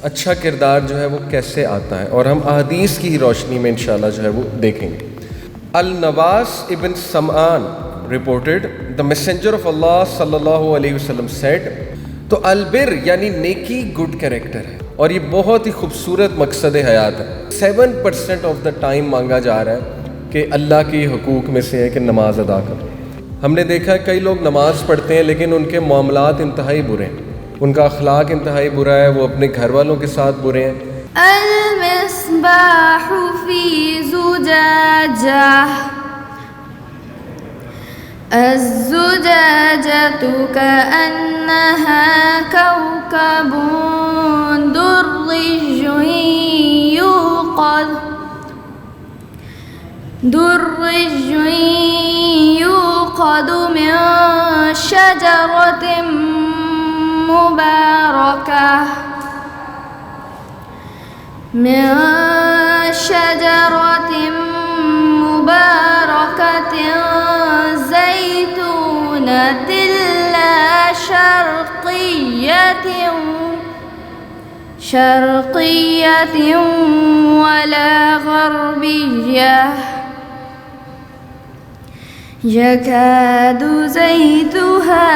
اچھا کردار جو ہے وہ کیسے آتا ہے، اور ہم احادیث کی ہی روشنی میں انشاءاللہ جو ہے وہ دیکھیں گے۔ النواس ابن سمعان reported the messenger of Allah صلی اللہ علیہ وسلم said، تو البر یعنی نیکی گڈ کریکٹر ہے، اور یہ بہت ہی خوبصورت مقصد حیات ہے۔ 7% آف دا ٹائم مانگا جا رہا ہے کہ اللہ کی حقوق میں سے ہے کہ نماز ادا کرو۔ ہم نے دیکھا ہے کئی لوگ نماز پڑھتے ہیں لیکن ان کے معاملات انتہائی برے ہیں، ان کا اخلاق انتہائی برا ہے، وہ اپنے گھر والوں کے ساتھ برے ہیں۔ المصباح فی زجاجہ الزجاجة كأنها كوكب دري يوقد من شجرة مباركة زيتونة لا شرقية ولا غربية يكاد زيتها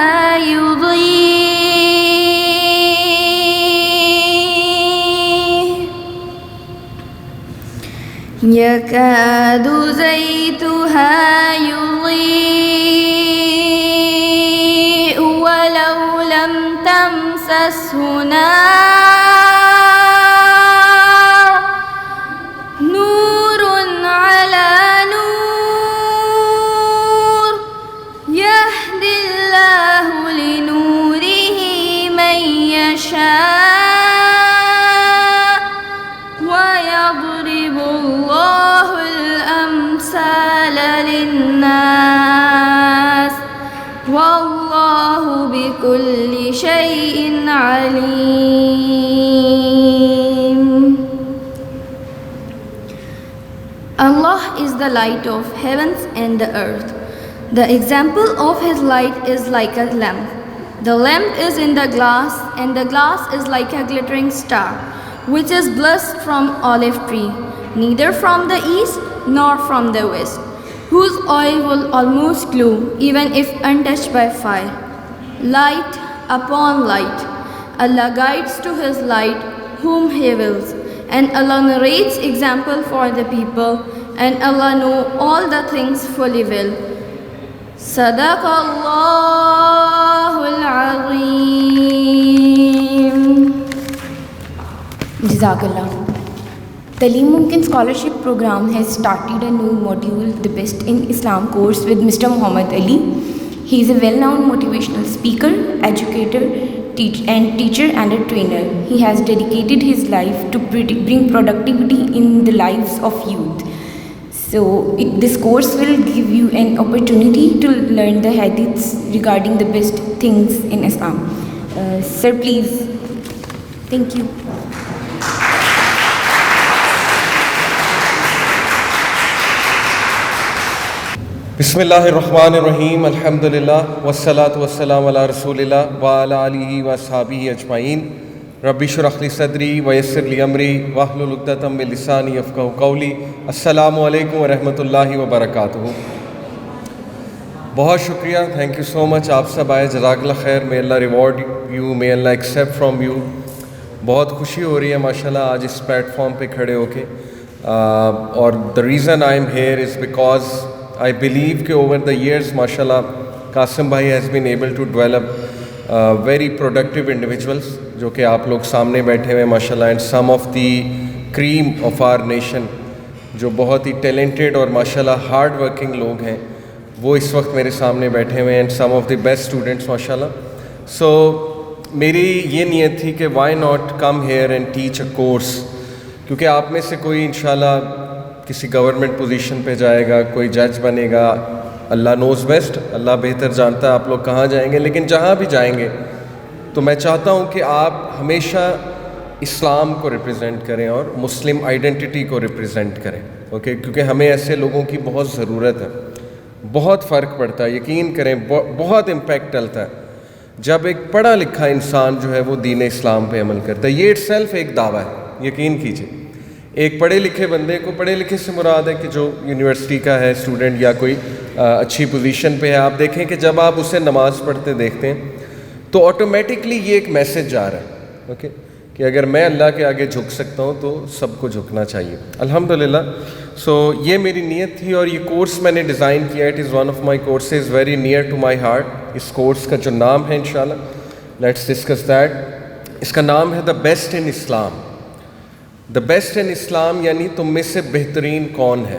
يضيء ولو لم تمسسه نار نور على نور يهدي الله لنوره من يشاء ويضرب الله الأمثال للناس والله بكل شيء عليم. Allah is the light of heavens and the earth. The example of his light is like a lamp. The lamp is in the glass, and the glass is like a glittering star, which is blessed from olive tree, neither from the east nor from the west, whose oil will almost glow, even if untouched by fire. Light upon light. Allah guides to his light whom he wills, and Allah narrates example for the people, and Allah know all the things fully well. صدق اللہ العظیم. جزاک اللہ. تعلیم ممکن scholarship programme has started a new module, the Best in Islam course with Mr. Muhammad Ali. He is a well-known motivational speaker, educator, teacher and a trainer. He has dedicated his life to bring productivity in the lives of youth. So this course will give you an opportunity to learn the hadiths regarding the best things in Islam. Sir, please. Thank you. بسم اللہ الرحمن الرحیم. الحمدللہ والصلاة والسلام علی رسول اللہ وعلی آلہ واصحابہ اجمعین. رب اشرح لی صدری ویسر لی امری واحلل عقدۃ من لسانی یفقہوا قولی. السلام علیکم ورحمۃ اللہ وبرکاتہ. بہت شکریہ، تھینک یو سو مچ. آپ سب آئے، جزاک اللہ خیر. may Allah reward you, may Allah accept from you. بہت خوشی ہو رہی ہے ماشاءاللہ آج اس پلیٹ فارم پہ کھڑے ہو کے. اور the reason I am here is because I believe کہ over the years ماشاءاللہ قاسم بھائی has been able to develop very productive individuals جو کہ آپ لوگ سامنے بیٹھے ہوئے ماشاءاللہ، and some of the cream of our nation جو بہت ہی talented اور ماشاءاللہ hard working لوگ ہیں وہ اس وقت میرے سامنے بیٹھے ہوئے ہیں, and some of the best students ماشاءاللہ. So میری یہ نیت تھی کہ why not come here and teach a course, کیونکہ آپ میں سے کوئی انشاءاللہ کسی گورنمنٹ پوزیشن پہ جائے گا, کوئی جج بنے گا, اللہ نوز بیسٹ, اللہ بہتر جانتا ہے آپ لوگ کہاں جائیں گے, لیکن جہاں بھی جائیں گے تو میں چاہتا ہوں کہ آپ ہمیشہ اسلام کو ریپرزینٹ کریں اور مسلم آئیڈینٹی کو ریپرزینٹ کریں, اوکے, کیونکہ ہمیں ایسے لوگوں کی بہت ضرورت ہے. بہت فرق پڑتا ہے, یقین کریں, بہت امپیکٹ ڈلتا ہے. جب ایک پڑھا لکھا انسان جو ہے وہ دین اسلام پہ عمل کرتا ہے. یہ اٹ سیلف ایک دعویٰ ہے, یقین کیجیے. ایک پڑھے لکھے بندے کو, پڑھے لکھے سے مراد ہے کہ جو یونیورسٹی کا ہے اسٹوڈنٹ یا کوئی اچھی پوزیشن پہ ہے, آپ دیکھیں کہ جب آپ اسے نماز پڑھتے دیکھتے ہیں تو آٹومیٹکلی یہ ایک میسج جا رہا ہے, اوکے, کہ اگر میں اللہ کے آگے جھک سکتا ہوں تو سب کو جھکنا چاہیے. الحمدللہ. سو یہ میری نیت تھی, اور یہ کورس میں نے ڈیزائن کیا. It is one of my courses very near to my heart. اس کورس کا جو نام ہے انشاءاللہ لیٹس ڈسکس دیٹ. اس کا نام ہے the best in Islam. The best in اسلام یعنی تم میں سے بہترین کون ہے.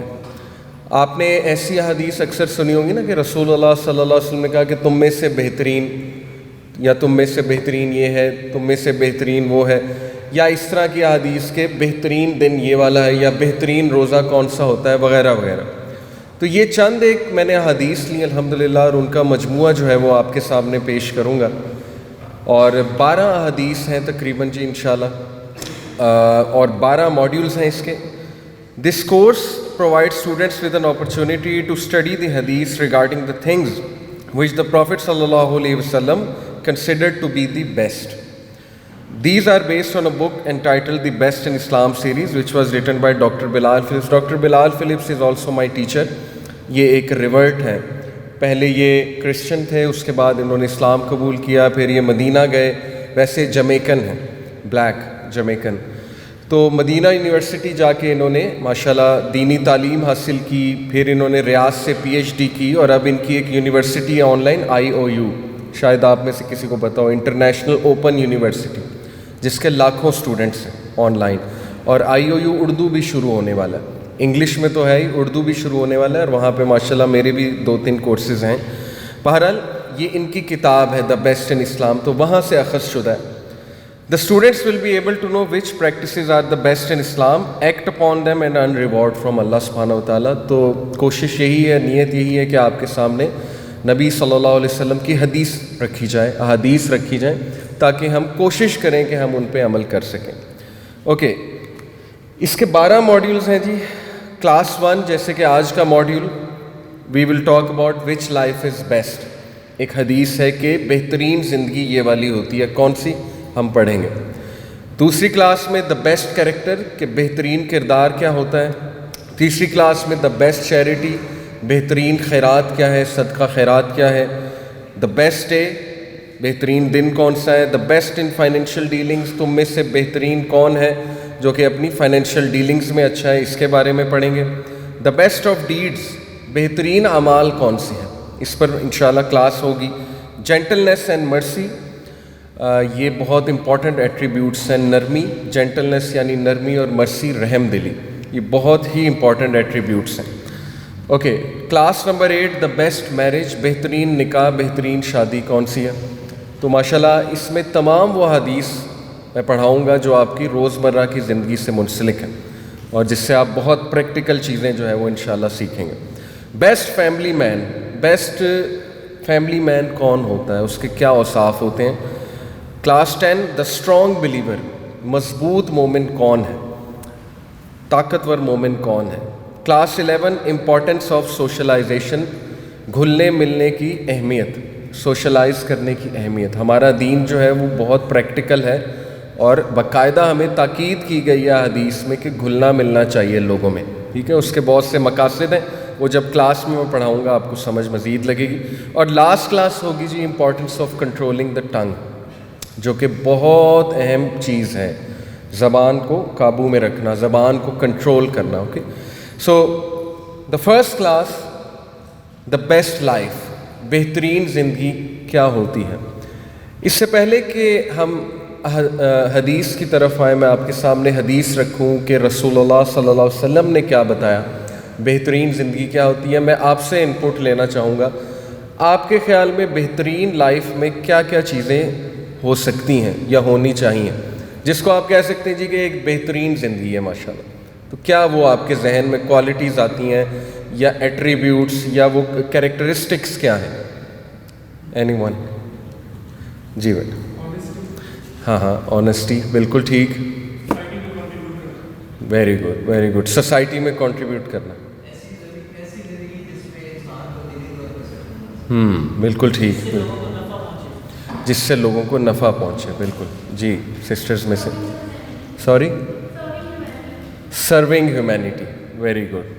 آپ نے ایسی حدیث اکثر سنی ہوگی نا کہ رسول اللہ صلی اللہ علیہ وسلم نے کہا کہ تم میں سے بہترین, یا تم میں سے بہترین یہ ہے, تم میں سے بہترین وہ ہے, یا اس طرح کی حدیث کے بہترین دن یہ والا ہے, یا بہترین روزہ کون سا ہوتا ہے, وغیرہ وغیرہ. تو یہ چند ایک میں نے حدیث لی الحمدللہ, اور ان کا مجموعہ جو ہے وہ آپ کے سامنے پیش کروں گا. اور 12 حدیث ہیں تقریباً جی انشاءاللہ, اور 12 ماڈیولز ہیں اس کے. This course provides students with an opportunity to study the hadith regarding the things which the Prophet sallallahu alaihi wasallam considered to be the best. These are based on a book entitled The Best in Islam series, which was written by Dr. Bilal Phillips. Dr. Bilal Phillips is also my teacher. یہ ایک revert ہے. پہلے یہ Christian تھے, اس کے بعد انہوں نے اسلام قبول کیا, پھر یہ مدینہ گئے. ویسے جمیکن ہیں, بلیک جمیکن. تو مدینہ یونیورسٹی جا کے انہوں نے ماشاءاللہ دینی تعلیم حاصل کی, پھر انہوں نے ریاض سے PhD کی, اور اب ان کی ایک یونیورسٹی ہے آن لائن IOU, شاید آپ میں سے کسی کو پتہ ہو, انٹرنیشنل اوپن یونیورسٹی, جس کے لاکھوں اسٹوڈنٹس ہیں آن لائن. اور IOU اردو بھی شروع ہونے والا ہے, انگلش میں تو ہے ہی, اردو بھی شروع ہونے والا ہے, اور وہاں پہ ماشاءاللہ میرے بھی 2-3 کورسز ہیں. بہرحال یہ ان کی کتاب ہے دا بیسٹ ان اسلام, تو وہاں سے اخذ شدہ ہے. The students will be able to know which practices are the best in Islam, act upon them and earn reward from Allah subhanahu wa ta'ala. تو کوشش یہی ہے, نیت یہی ہے کہ آپ کے سامنے نبی صلی اللہ علیہ وسلم کی حدیث رکھی جائے, احادیث رکھی جائیں, تاکہ ہم کوشش کریں کہ ہم ان پہ عمل کر سکیں. اوکے, اس کے 12 ماڈیولز ہیں جی. کلاس 1 جیسے کہ آج کا module, we will talk about which life is best. ایک حدیث ہے کہ بہترین زندگی یہ والی ہوتی ہے, کون سی, ہم پڑھیں گے. دوسری کلاس میں دا بیسٹ کریکٹر, کہ بہترین کردار کیا ہوتا ہے. تیسری کلاس میں دا بیسٹ چیریٹی, بہترین خیرات کیا ہے, صدقہ خیرات کیا ہے. دا بیسٹ ڈے, بہترین دن کون سا ہے. The best in financial dealings, تم میں سے بہترین کون ہے جو کہ اپنی فائنینشیل ڈیلنگز میں اچھا ہے, اس کے بارے میں پڑھیں گے. دا بیسٹ آف ڈیڈز, بہترین اعمال کون سے ہیں, اس پر انشاءاللہ کلاس ہوگی. جینٹلنس اینڈ مرسی, یہ بہت امپورٹنٹ ایٹریبیوٹس ہیں. نرمی, جینٹلنس یعنی نرمی, اور مرسی رحم دلی, یہ بہت ہی امپورٹنٹ ایٹریبیوٹس ہیں. Okay, class number 8 the best marriage, بہترین نکاح, بہترین شادی کون سی ہے. تو ماشاءاللہ اس میں تمام وہ حدیث میں پڑھاؤں گا جو آپ کی روزمرہ کی زندگی سے منسلک ہیں, اور جس سے آپ بہت پریکٹیکل چیزیں جو ہے وہ انشاءاللہ سیکھیں گے. Best family man, best family man کون ہوتا ہے, اس کے کیا اوصاف ہوتے ہیں. کلاس 10 دا اسٹرانگ بلیور, مضبوط مومن کون ہے, طاقتور مومن کون ہے. کلاس 11 امپورٹنس آف سوشلائزیشن, گھلنے ملنے کی اہمیت, سوشلائز کرنے کی اہمیت. ہمارا دین جو ہے وہ بہت پریکٹیکل ہے, اور باقاعدہ ہمیں تاکید کی گئی ہے حدیث میں کہ گھلنا ملنا چاہیے لوگوں میں, ٹھیک ہے. اس کے بہت سے مقاصد ہیں, وہ جب کلاس میں پڑھاؤں گا آپ کو سمجھ مزید لگے گی. اور لاسٹ کلاس ہوگی جی امپورٹنس آف کنٹرولنگ دا ٹنگ, جو کہ بہت اہم چیز ہے, زبان کو قابو میں رکھنا, زبان کو کنٹرول کرنا. Okay, so the first class the best life, بہترین زندگی کیا ہوتی ہے. اس سے پہلے کہ ہم حدیث کی طرف آئیں, میں آپ کے سامنے حدیث رکھوں کہ رسول اللہ صلی اللہ علیہ وسلم نے کیا بتایا, بہترین زندگی کیا ہوتی ہے. میں آپ سے انپٹ لینا چاہوں گا, آپ کے خیال میں بہترین لائف میں کیا کیا چیزیں ہو سکتی ہیں یا ہونی چاہیے, جس کو آپ کہہ سکتے ہیں جی کہ ایک بہترین زندگی ہے ماشاءاللہ. تو کیا وہ آپ کے ذہن میں کوالٹیز آتی ہیں, یا ایٹریبیوٹس, یا وہ کریکٹرسٹکس کیا ہیں. اینی ون, جی بیٹا. ہاں, آنیسٹی, بالکل ٹھیک, very good, very good. Society میں کنٹریبیوٹ کرنا, بالکل ٹھیک. جس سے لوگوں کو نفع پہنچے. بالکل جی سسٹرز میں سے sorry serving humanity. Very good,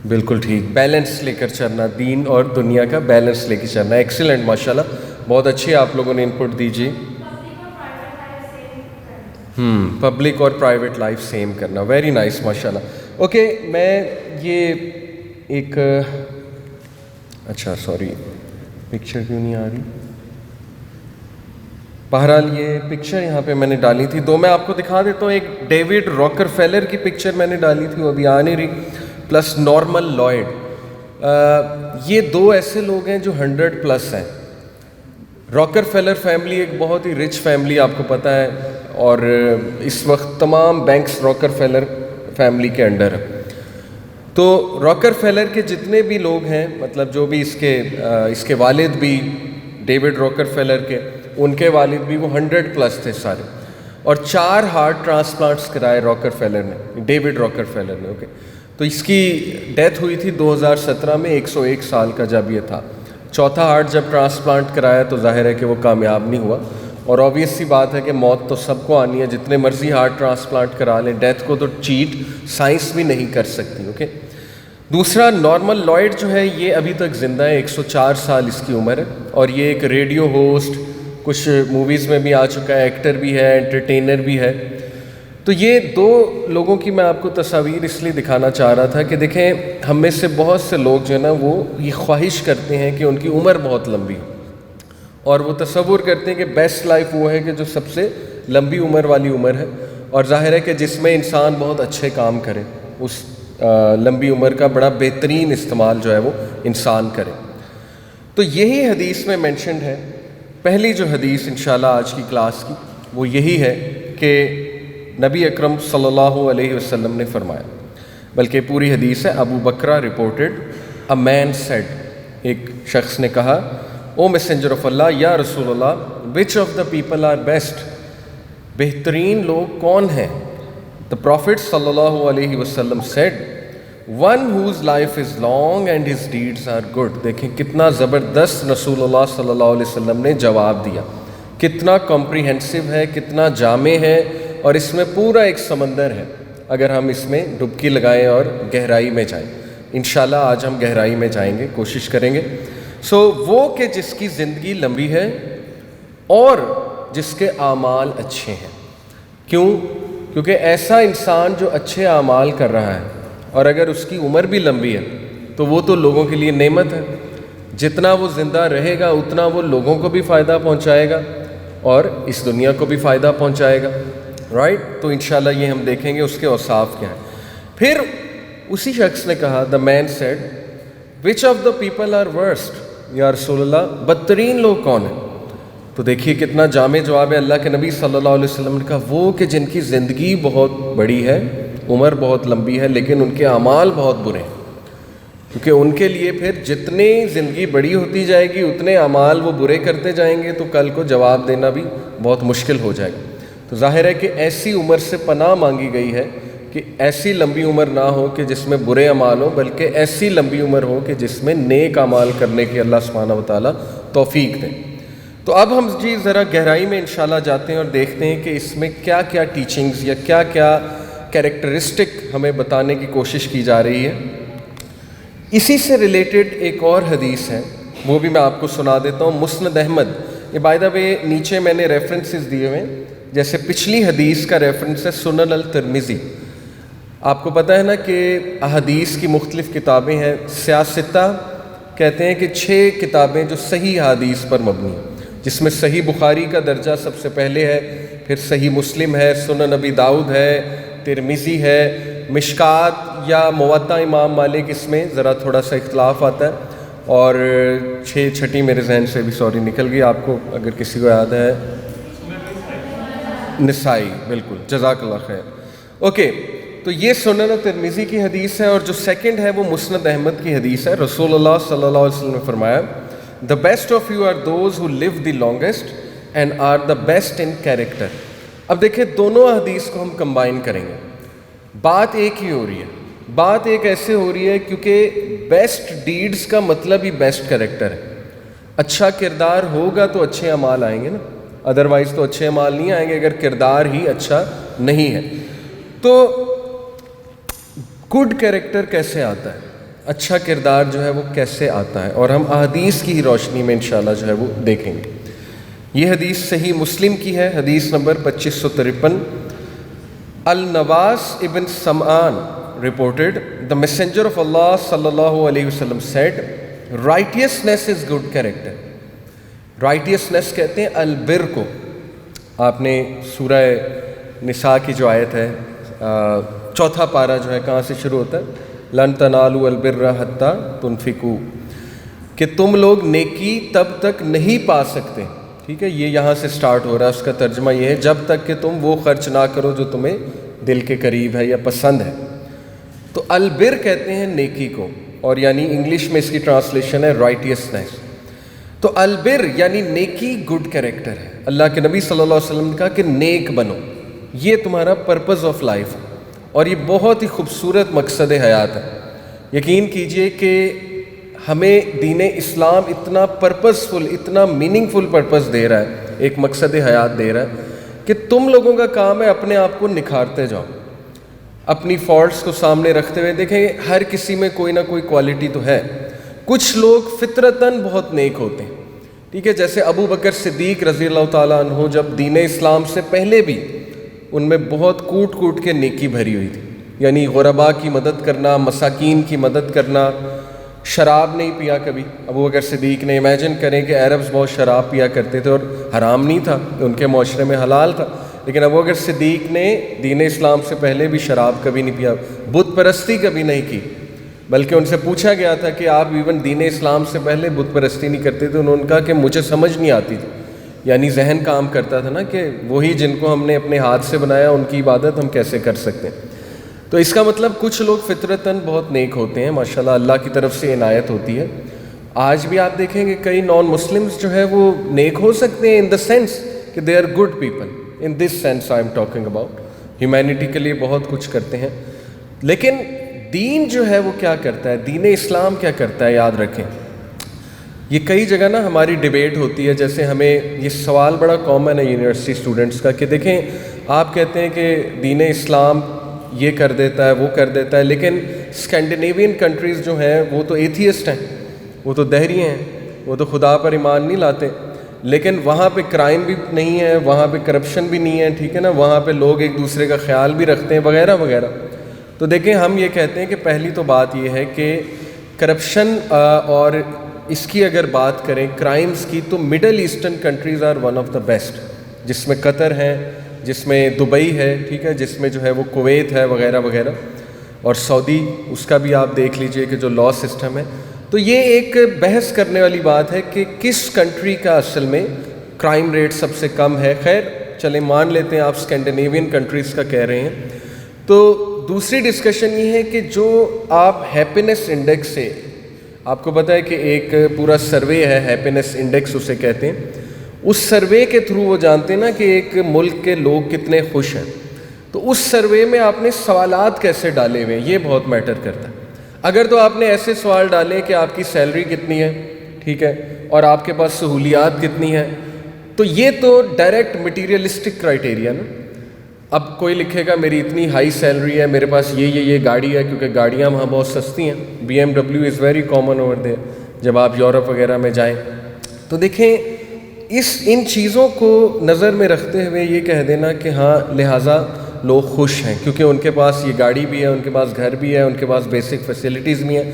بالکل ٹھیک. بیلنس لے کر چلنا, دین اور دنیا کا بیلنس لے کے چلنا. ایکسیلنٹ, ماشاء اللہ, بہت اچھی آپ لوگوں نے انپٹ دی جی. پبلک اور پرائیویٹ لائف سیم کرنا. ویری نائس, ماشاء اللہ. اوکے, میں یہ ایک اچھا سوری پکچر کیوں نہیں آ رہی. بہرحال یہ پکچر یہاں پہ میں نے ڈالی تھی, دو میں آپ کو دکھا دیتا ہوں. ایک ڈیوڈ راکر فیلر کی پکچر میں نے ڈالی تھی, وہ ابھی آ نہیں رہی, پلس نارمن لائڈ. یہ دو ایسے لوگ ہیں جو 100+ ہیں. راکر فیلر فیملی ایک بہت ہی رچ فیملی, آپ کو پتہ ہے, اور اس وقت تمام بینکس راکر فیلر فیملی کے انڈر ہے. تو راکر فیلر کے جتنے بھی لوگ ہیں, مطلب جو بھی اس کے والد بھی ڈیوڈ راکر فیلر کے, ان کے والد بھی وہ 100+ تھے سارے, اور 4 ہارٹ ٹرانسپلانٹس کرائے راکر فیلر نے, ڈیوڈ راکر فیلر نے. اوکے, تو اس کی ڈیتھ ہوئی تھی 2017 میں, 101 سال کا جب یہ تھا. چوتھا ہارٹ جب ٹرانسپلانٹ کرایا تو ظاہر ہے کہ وہ کامیاب نہیں ہوا, اور آبویس سی بات ہے کہ موت تو سب کو آنی ہے, جتنے مرضی ہارٹ ٹرانسپلانٹ کرا لیں, ڈیتھ کو تو چیٹ سائنس بھی نہیں کر سکتی. اوکے, دوسرا نارمن لائڈ جو ہے یہ ابھی تک زندہ ہے, 104 سال اس کی عمر ہے, اور یہ ایک ریڈیو ہوسٹ, کچھ موویز میں بھی آ چکا ہے, ایکٹر بھی ہے, انٹرٹینر بھی ہے. تو یہ دو لوگوں کی میں آپ کو تصاویر اس لیے دکھانا چاہ رہا تھا کہ دیکھیں, ہم میں سے بہت سے لوگ جو ہے نا وہ یہ خواہش کرتے ہیں کہ ان کی عمر بہت لمبی ہو, اور وہ تصور کرتے ہیں کہ بیسٹ لائف وہ ہے کہ جو سب سے لمبی عمر والی عمر ہے, اور ظاہر ہے کہ جس میں انسان بہت اچھے کام کرے, اس لمبی عمر کا بڑا بہترین استعمال جو ہے وہ انسان کرے. تو یہی حدیث میں مینشنڈ ہے. پہلی جو حدیث انشاءاللہ آج کی کلاس کی وہ یہی ہے کہ نبی اکرم صلی اللہ علیہ وسلم نے فرمایا, بلکہ پوری حدیث ہے. ابو بکرہ رپورٹڈ, اے مین سیڈ, ایک شخص نے کہا, او میسنجر آف اللہ, یا رسول Allah, which of the people are best, بہترین لوگ کون ہیں؟ The Prophet صلی اللہ علیہ وسلم said, one whose life is long and his deeds are good. دیکھیں کتنا زبردست رسول اللہ صلی اللہ علیہ وسلم نے جواب دیا, کتنا کمپریہنسو ہے, کتنا جامع ہے, اور اس میں پورا ایک سمندر ہے اگر ہم اس میں ڈبکی لگائیں اور گہرائی میں جائیں. انشاءاللہ آج ہم گہرائی میں جائیں گے, کوشش کریں گے. وہ کہ جس کی زندگی لمبی ہے اور جس کے اعمال اچھے ہیں. کیوں؟ کیونکہ ایسا انسان جو اچھے اعمال کر رہا ہے اور اگر اس کی عمر بھی لمبی ہے تو وہ تو لوگوں کے لیے نعمت ہے. جتنا وہ زندہ رہے گا اتنا وہ لوگوں کو بھی فائدہ پہنچائے گا اور اس دنیا کو بھی فائدہ پہنچائے گا. رائٹ, تو انشاءاللہ یہ ہم دیکھیں گے اس کے اوصاف کیا ہیں. پھر اسی شخص نے کہا, the man said, which of the people are worst, یا رسول اللہ, بدترین لوگ کون ہیں؟ تو دیکھیے کتنا جامع جواب ہے. اللہ کے نبی صلی اللہ علیہ وسلم نے کہا, وہ کہ جن کی زندگی بہت بڑی ہے, عمر بہت لمبی ہے, لیکن ان کے اعمال بہت برے ہیں. کیونکہ ان کے لیے پھر جتنی زندگی بڑی ہوتی جائے گی اتنے اعمال وہ برے کرتے جائیں گے, تو کل کو جواب دینا بھی بہت مشکل ہو جائے گا. تو ظاہر ہے کہ ایسی عمر سے پناہ مانگی گئی ہے کہ ایسی لمبی عمر نہ ہو کہ جس میں برے اعمال ہو, بلکہ ایسی لمبی عمر ہو کہ جس میں نیک اعمال کرنے کی اللہ سبحانہ و تعالیٰ توفیق دے. تو اب ہم جی ذرا گہرائی میں انشاءاللہ جاتے ہیں اور دیکھتے ہیں کہ اس میں کیا کیا ٹیچنگز یا کیا کیا کیریکٹرسٹک ہمیں بتانے کی کوشش کی جا رہی ہے. اسی سے ریلیٹڈ ایک اور حدیث ہے, وہ بھی میں آپ کو سنا دیتا ہوں. مسند احمد, یہ بائی دا وے نیچے میں نے ریفرنسز دیے ہوئے, جیسے پچھلی حدیث کا ریفرنس ہے سنن الترمذی. آپ کو پتہ ہے نا کہ احادیث کی مختلف کتابیں ہیں, سیاستہ کہتے ہیں کہ 6 کتابیں جو صحیح حدیث پر مبنی ہیں, جس میں صحیح بخاری کا درجہ سب سے پہلے ہے, پھر صحیح مسلم ہے, سنن ابی داؤد ہے, ترمذی ہے, مشکات یا موطا امام مالک, اس میں ذرا تھوڑا سا اختلاف آتا ہے, اور 6 میرے ذہن سے بھی سوری نکل گئی, آپ کو اگر کسی کو یاد ہے, نسائی, بالکل, جزاک اللہ خیر. اوکے, تو یہ سنن ترمذی کی حدیث ہے, اور جو سیکنڈ ہے وہ مسند احمد کی حدیث ہے. رسول اللہ صلی اللہ علیہ وسلم نے فرمایا, the best of you are those who live the longest and are the best in character. اب دیکھیں دونوں حدیث کو ہم کمبائن کریں گے, بات ایک ہی ہو رہی ہے. بات ایک ایسے ہو رہی ہے کیونکہ بیسٹ ڈیڈز کا مطلب ہی بیسٹ کریکٹر ہے. اچھا کردار ہوگا تو اچھے اعمال آئیں گے نا، ادروائز تو اچھے اعمال نہیں آئیں گے اگر کردار ہی اچھا نہیں ہے. تو گڈ کیریکٹر کیسے آتا ہے، اچھا کردار جو ہے وہ کیسے آتا ہے، اور ہم احادیث کی روشنی میں انشاءاللہ جو ہے وہ دیکھیں گے. یہ حدیث صحیح مسلم کی ہے، حدیث نمبر 2553. النواس ابن سمعان reported, the messenger of Allah sallallahu alayhi wasallam said, righteousness is good character. righteousness کہتے ہیں البر کو. آپ نے سورہ نساء کی جو آیت ہے، چوتھا پارہ جو ہے کہاں سے شروع ہوتا ہے، لن تنالوا البر حتی تنفقوا، کہ تم لوگ نیکی تب تک نہیں پا سکتے. ٹھیک ہے، یہ یہاں سے سٹارٹ ہو رہا ہے. اس کا ترجمہ یہ ہے جب تک کہ تم وہ خرچ نہ کرو جو تمہیں دل کے قریب ہے یا پسند ہے. تو البر کہتے ہیں نیکی کو، اور یعنی انگلش میں اس کی ٹرانسلیشن ہے رائٹیسنس. تو البر یعنی نیکی گڈ کیریکٹر ہے. اللہ کے نبی صلی اللہ علیہ وسلم نے کہا کہ نیک بنو، یہ تمہارا پرپز آف لائف ہے، اور یہ بہت ہی خوبصورت مقصد حیات ہے. یقین کیجئے کہ ہمیں دین اسلام اتنا پرپزفل، اتنا میننگ فل پرپز دے رہا ہے، ایک مقصد حیات دے رہا ہے کہ تم لوگوں کا کام ہے اپنے آپ کو نکھارتے جاؤ، اپنی فالٹس کو سامنے رکھتے ہوئے. دیکھیں ہر کسی میں کوئی نہ کوئی کوالٹی تو ہے. کچھ لوگ فطرتاً بہت نیک ہوتے ہیں، ٹھیک ہے، جیسے ابو بکر صدیق رضی اللہ تعالیٰ عنہ جب دین اسلام سے پہلے بھی ان میں بہت کوٹ کوٹ کے نیکی بھری ہوئی تھی. یعنی غرباء کی مدد کرنا، مساکین کی مدد کرنا. شراب نہیں پیا کبھی ابو بکر صدیق نے. امیجن کریں کہ عربز بہت شراب پیا کرتے تھے اور حرام نہیں تھا، ان کے معاشرے میں حلال تھا، لیکن ابو بکر صدیق نے دین اسلام سے پہلے بھی شراب کبھی نہیں پیا، بت پرستی کبھی نہیں کی. بلکہ ان سے پوچھا گیا تھا کہ آپ ایون دین اسلام سے پہلے بت پرستی نہیں کرتے تھے؟ انہوں نے کہا کہ مجھے سمجھ نہیں آتی تھی. یعنی ذہن کام کرتا تھا نا کہ وہی جن کو ہم نے اپنے ہاتھ سے بنایا ان کی عبادت ہم کیسے کر سکتے ہیں. تو اس کا مطلب کچھ لوگ فطرتاً بہت نیک ہوتے ہیں، ماشاءاللہ اللہ کی طرف سے عنایت ہوتی ہے. آج بھی آپ دیکھیں گے کئی نان مسلمز جو ہے وہ نیک ہو سکتے ہیں ان دا سینس کہ they are good people. In this sense I am talking about. Humanity کے لیے بہت کچھ کرتے ہیں، لیکن دین جو ہے وہ کیا کرتا ہے، دین اسلام کیا کرتا ہے، یاد رکھیں. یہ کئی جگہ نا ہماری ڈیبیٹ ہوتی ہے. جیسے ہمیں یہ سوال بڑا کامن ہے یونیورسٹی اسٹوڈنٹس کا کہ دیکھیں آپ کہتے ہیں کہ دین اسلام یہ کر دیتا ہے وہ کر دیتا ہے، لیکن اسکینڈینیوین کنٹریز جو ہیں وہ تو ایتھیسٹ ہیں، وہ تو دہری ہیں، وہ تو خدا پر ایمان نہیں لاتے، لیکن وہاں پہ کرائم بھی نہیں ہے، وہاں پہ کرپشن بھی نہیں ہے، ٹھیک ہے نا، وہاں پہ لوگ ایک دوسرے کا خیال بھی رکھتے ہیں وغیرہ وغیرہ. تو دیکھیں ہم یہ کہتے ہیں کہ پہلی تو بات یہ ہے کہ کرپشن اور اس کی اگر بات کریں کرائمز کی، تو middle eastern countries are one of the best, جس میں قطر ہے، جس میں دبئی ہے، ٹھیک ہے، جس میں جو ہے وہ کویت ہے وغیرہ وغیرہ، اور سعودی، اس کا بھی آپ دیکھ لیجئے کہ جو لا سسٹم ہے. تو یہ ایک بحث کرنے والی بات ہے کہ کس کنٹری کا اصل میں کرائم ریٹ سب سے کم ہے. خیر چلیں مان لیتے ہیں آپ اسکینڈینیوین کنٹریز کا کہہ رہے ہیں. تو دوسری ڈسکشن یہ ہے کہ جو آپ ہیپینس انڈیکس سے، آپ کو پتہ ہے کہ ایک پورا سروے ہے ہیپینس انڈیکس اسے کہتے ہیں، اس سروے کے تھرو وہ جانتے ہیں نا کہ ایک ملک کے لوگ کتنے خوش ہیں. تو اس سروے میں آپ نے سوالات کیسے ڈالے ہوئے ہیں یہ بہت میٹر کرتا ہے. اگر تو آپ نے ایسے سوال ڈالے کہ آپ کی سیلری کتنی ہے، ٹھیک ہے، اور آپ کے پاس سہولیات کتنی ہیں، تو یہ تو ڈائریکٹ مٹیریلسٹک کرائٹیریا نا. اب کوئی لکھے گا میری اتنی ہائی سیلری ہے، میرے پاس یہ گاڑی ہے، کیونکہ گاڑیاں وہاں بہت سستی ہیں. BMW is very common over there جب آپ یورپ وغیرہ میں جائیں. تو دیکھیں ان چیزوں کو نظر میں رکھتے ہوئے یہ کہہ دینا کہ ہاں لہٰذا لوگ خوش ہیں کیونکہ ان کے پاس یہ گاڑی بھی ہے، ان کے پاس گھر بھی ہے، ان کے پاس بیسک فیسلٹیز بھی ہیں.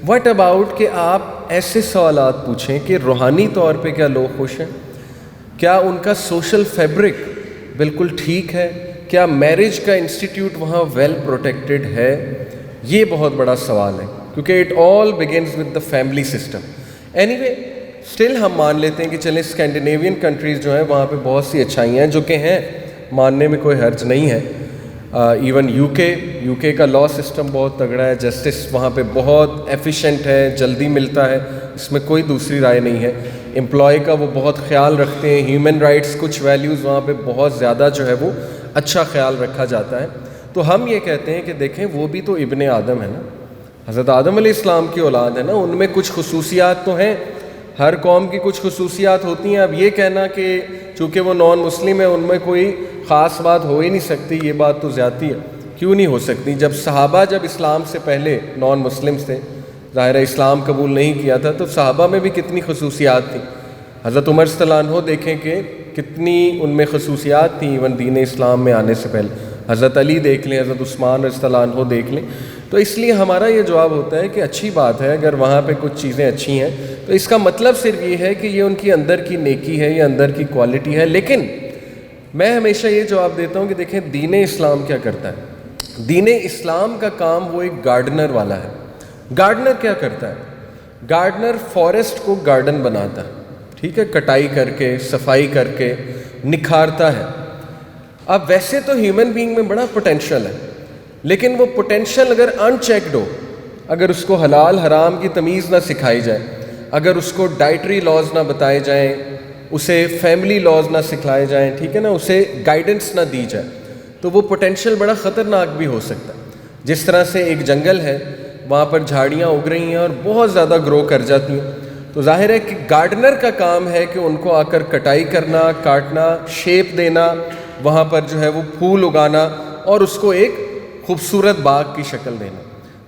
واٹ اباؤٹ کہ آپ ایسے سوالات پوچھیں کہ روحانی طور پہ کیا لوگ خوش ہیں، کیا ان کا سوشل فیبرک بالکل ٹھیک ہے، کیا میرج کا انسٹیٹیوٹ وہاں ویل پروٹیکٹڈ ہے. یہ بہت بڑا سوال ہے کیونکہ it all begins with the family system. Any way still ہم مان لیتے ہیں کہ چلیں اسکینڈینیوین کنٹریز جو ہیں وہاں پہ بہت سی اچھائیاں ہیں جو کہ ہیں، ماننے میں کوئی حرج نہیں ہے. ایون یو کے کا لا سسٹم بہت تگڑا ہے، جسٹس وہاں پہ بہت ایفیشینٹ ہے، جلدی ملتا ہے، اس میں کوئی دوسری رائے نہیں ہے. امپلائی کا وہ بہت خیال رکھتے ہیں. ہیومن رائٹس کچھ ویلیوز وہاں پہ بہت زیادہ جو ہے وہ اچھا خیال رکھا جاتا ہے. تو ہم یہ کہتے ہیں کہ دیکھیں وہ بھی تو ابن آدم ہے نا، حضرت آدم علیہ السلام کی اولاد ہے نا، ان میں کچھ خصوصیات تو ہیں ہر قوم کی کچھ خصوصیات ہوتی ہیں. اب یہ کہنا کہ چونکہ وہ نان مسلم ہے ان میں کوئی خاص بات ہو ہی نہیں سکتی، یہ بات تو زیادتی ہے. کیوں نہیں ہو سکتی؟ جب صحابہ جب اسلام سے پہلے نان مسلم تھے، ظاہر ہے اسلام قبول نہیں کیا تھا، تو صحابہ میں بھی کتنی خصوصیات تھیں. حضرت عمر رضی اللہ عنہ دیکھیں کہ کتنی ان میں خصوصیات تھیں ایون دین اسلام میں آنے سے پہلے. حضرت علی دیکھ لیں، حضرت عثمان رضی اللہ عنہ دیکھ لیں. تو اس لیے ہمارا یہ جواب ہوتا ہے کہ اچھی بات ہے اگر وہاں پہ کچھ چیزیں اچھی ہیں، تو اس کا مطلب صرف یہ ہے کہ یہ ان کی اندر کی نیکی ہے، یہ اندر کی کوالٹی ہے. لیکن میں ہمیشہ یہ جواب دیتا ہوں کہ دیکھیں دین اسلام کیا کرتا ہے. دین اسلام کا کام وہ ایک گارڈنر والا ہے. گارڈنر کیا کرتا ہے؟ گارڈنر فارسٹ کو گارڈن بناتا ہے، ٹھیک ہے، کٹائی کر کے، صفائی کر کے نکھارتا ہے. اب ویسے تو ہیومن بینگ میں بڑا پوٹینشیل ہے، لیکن وہ پوٹینشیل اگر ان چیکڈ ہو، اگر اس کو حلال حرام کی تمیز نہ سکھائی جائے، اگر اس کو ڈائٹری لاز نہ بتائے جائیں، اسے فیملی لاز نہ سکھلائے جائیں، ٹھیک ہے نا، اسے گائیڈنس نہ دی جائے، تو وہ پوٹینشیل بڑا خطرناک بھی ہو سکتا ہے. جس طرح سے ایک جنگل ہے، وہاں پر جھاڑیاں اگ رہی ہیں اور بہت زیادہ گرو کر جاتی ہیں، تو ظاہر ہے کہ گارڈنر کا کام ہے کہ ان کو آ کر کٹائی کرنا، کاٹنا، شیپ دینا، وہاں پر جو ہے وہ پھول اگانا اور اس کو ایک خوبصورت باغ کی شکل دینا.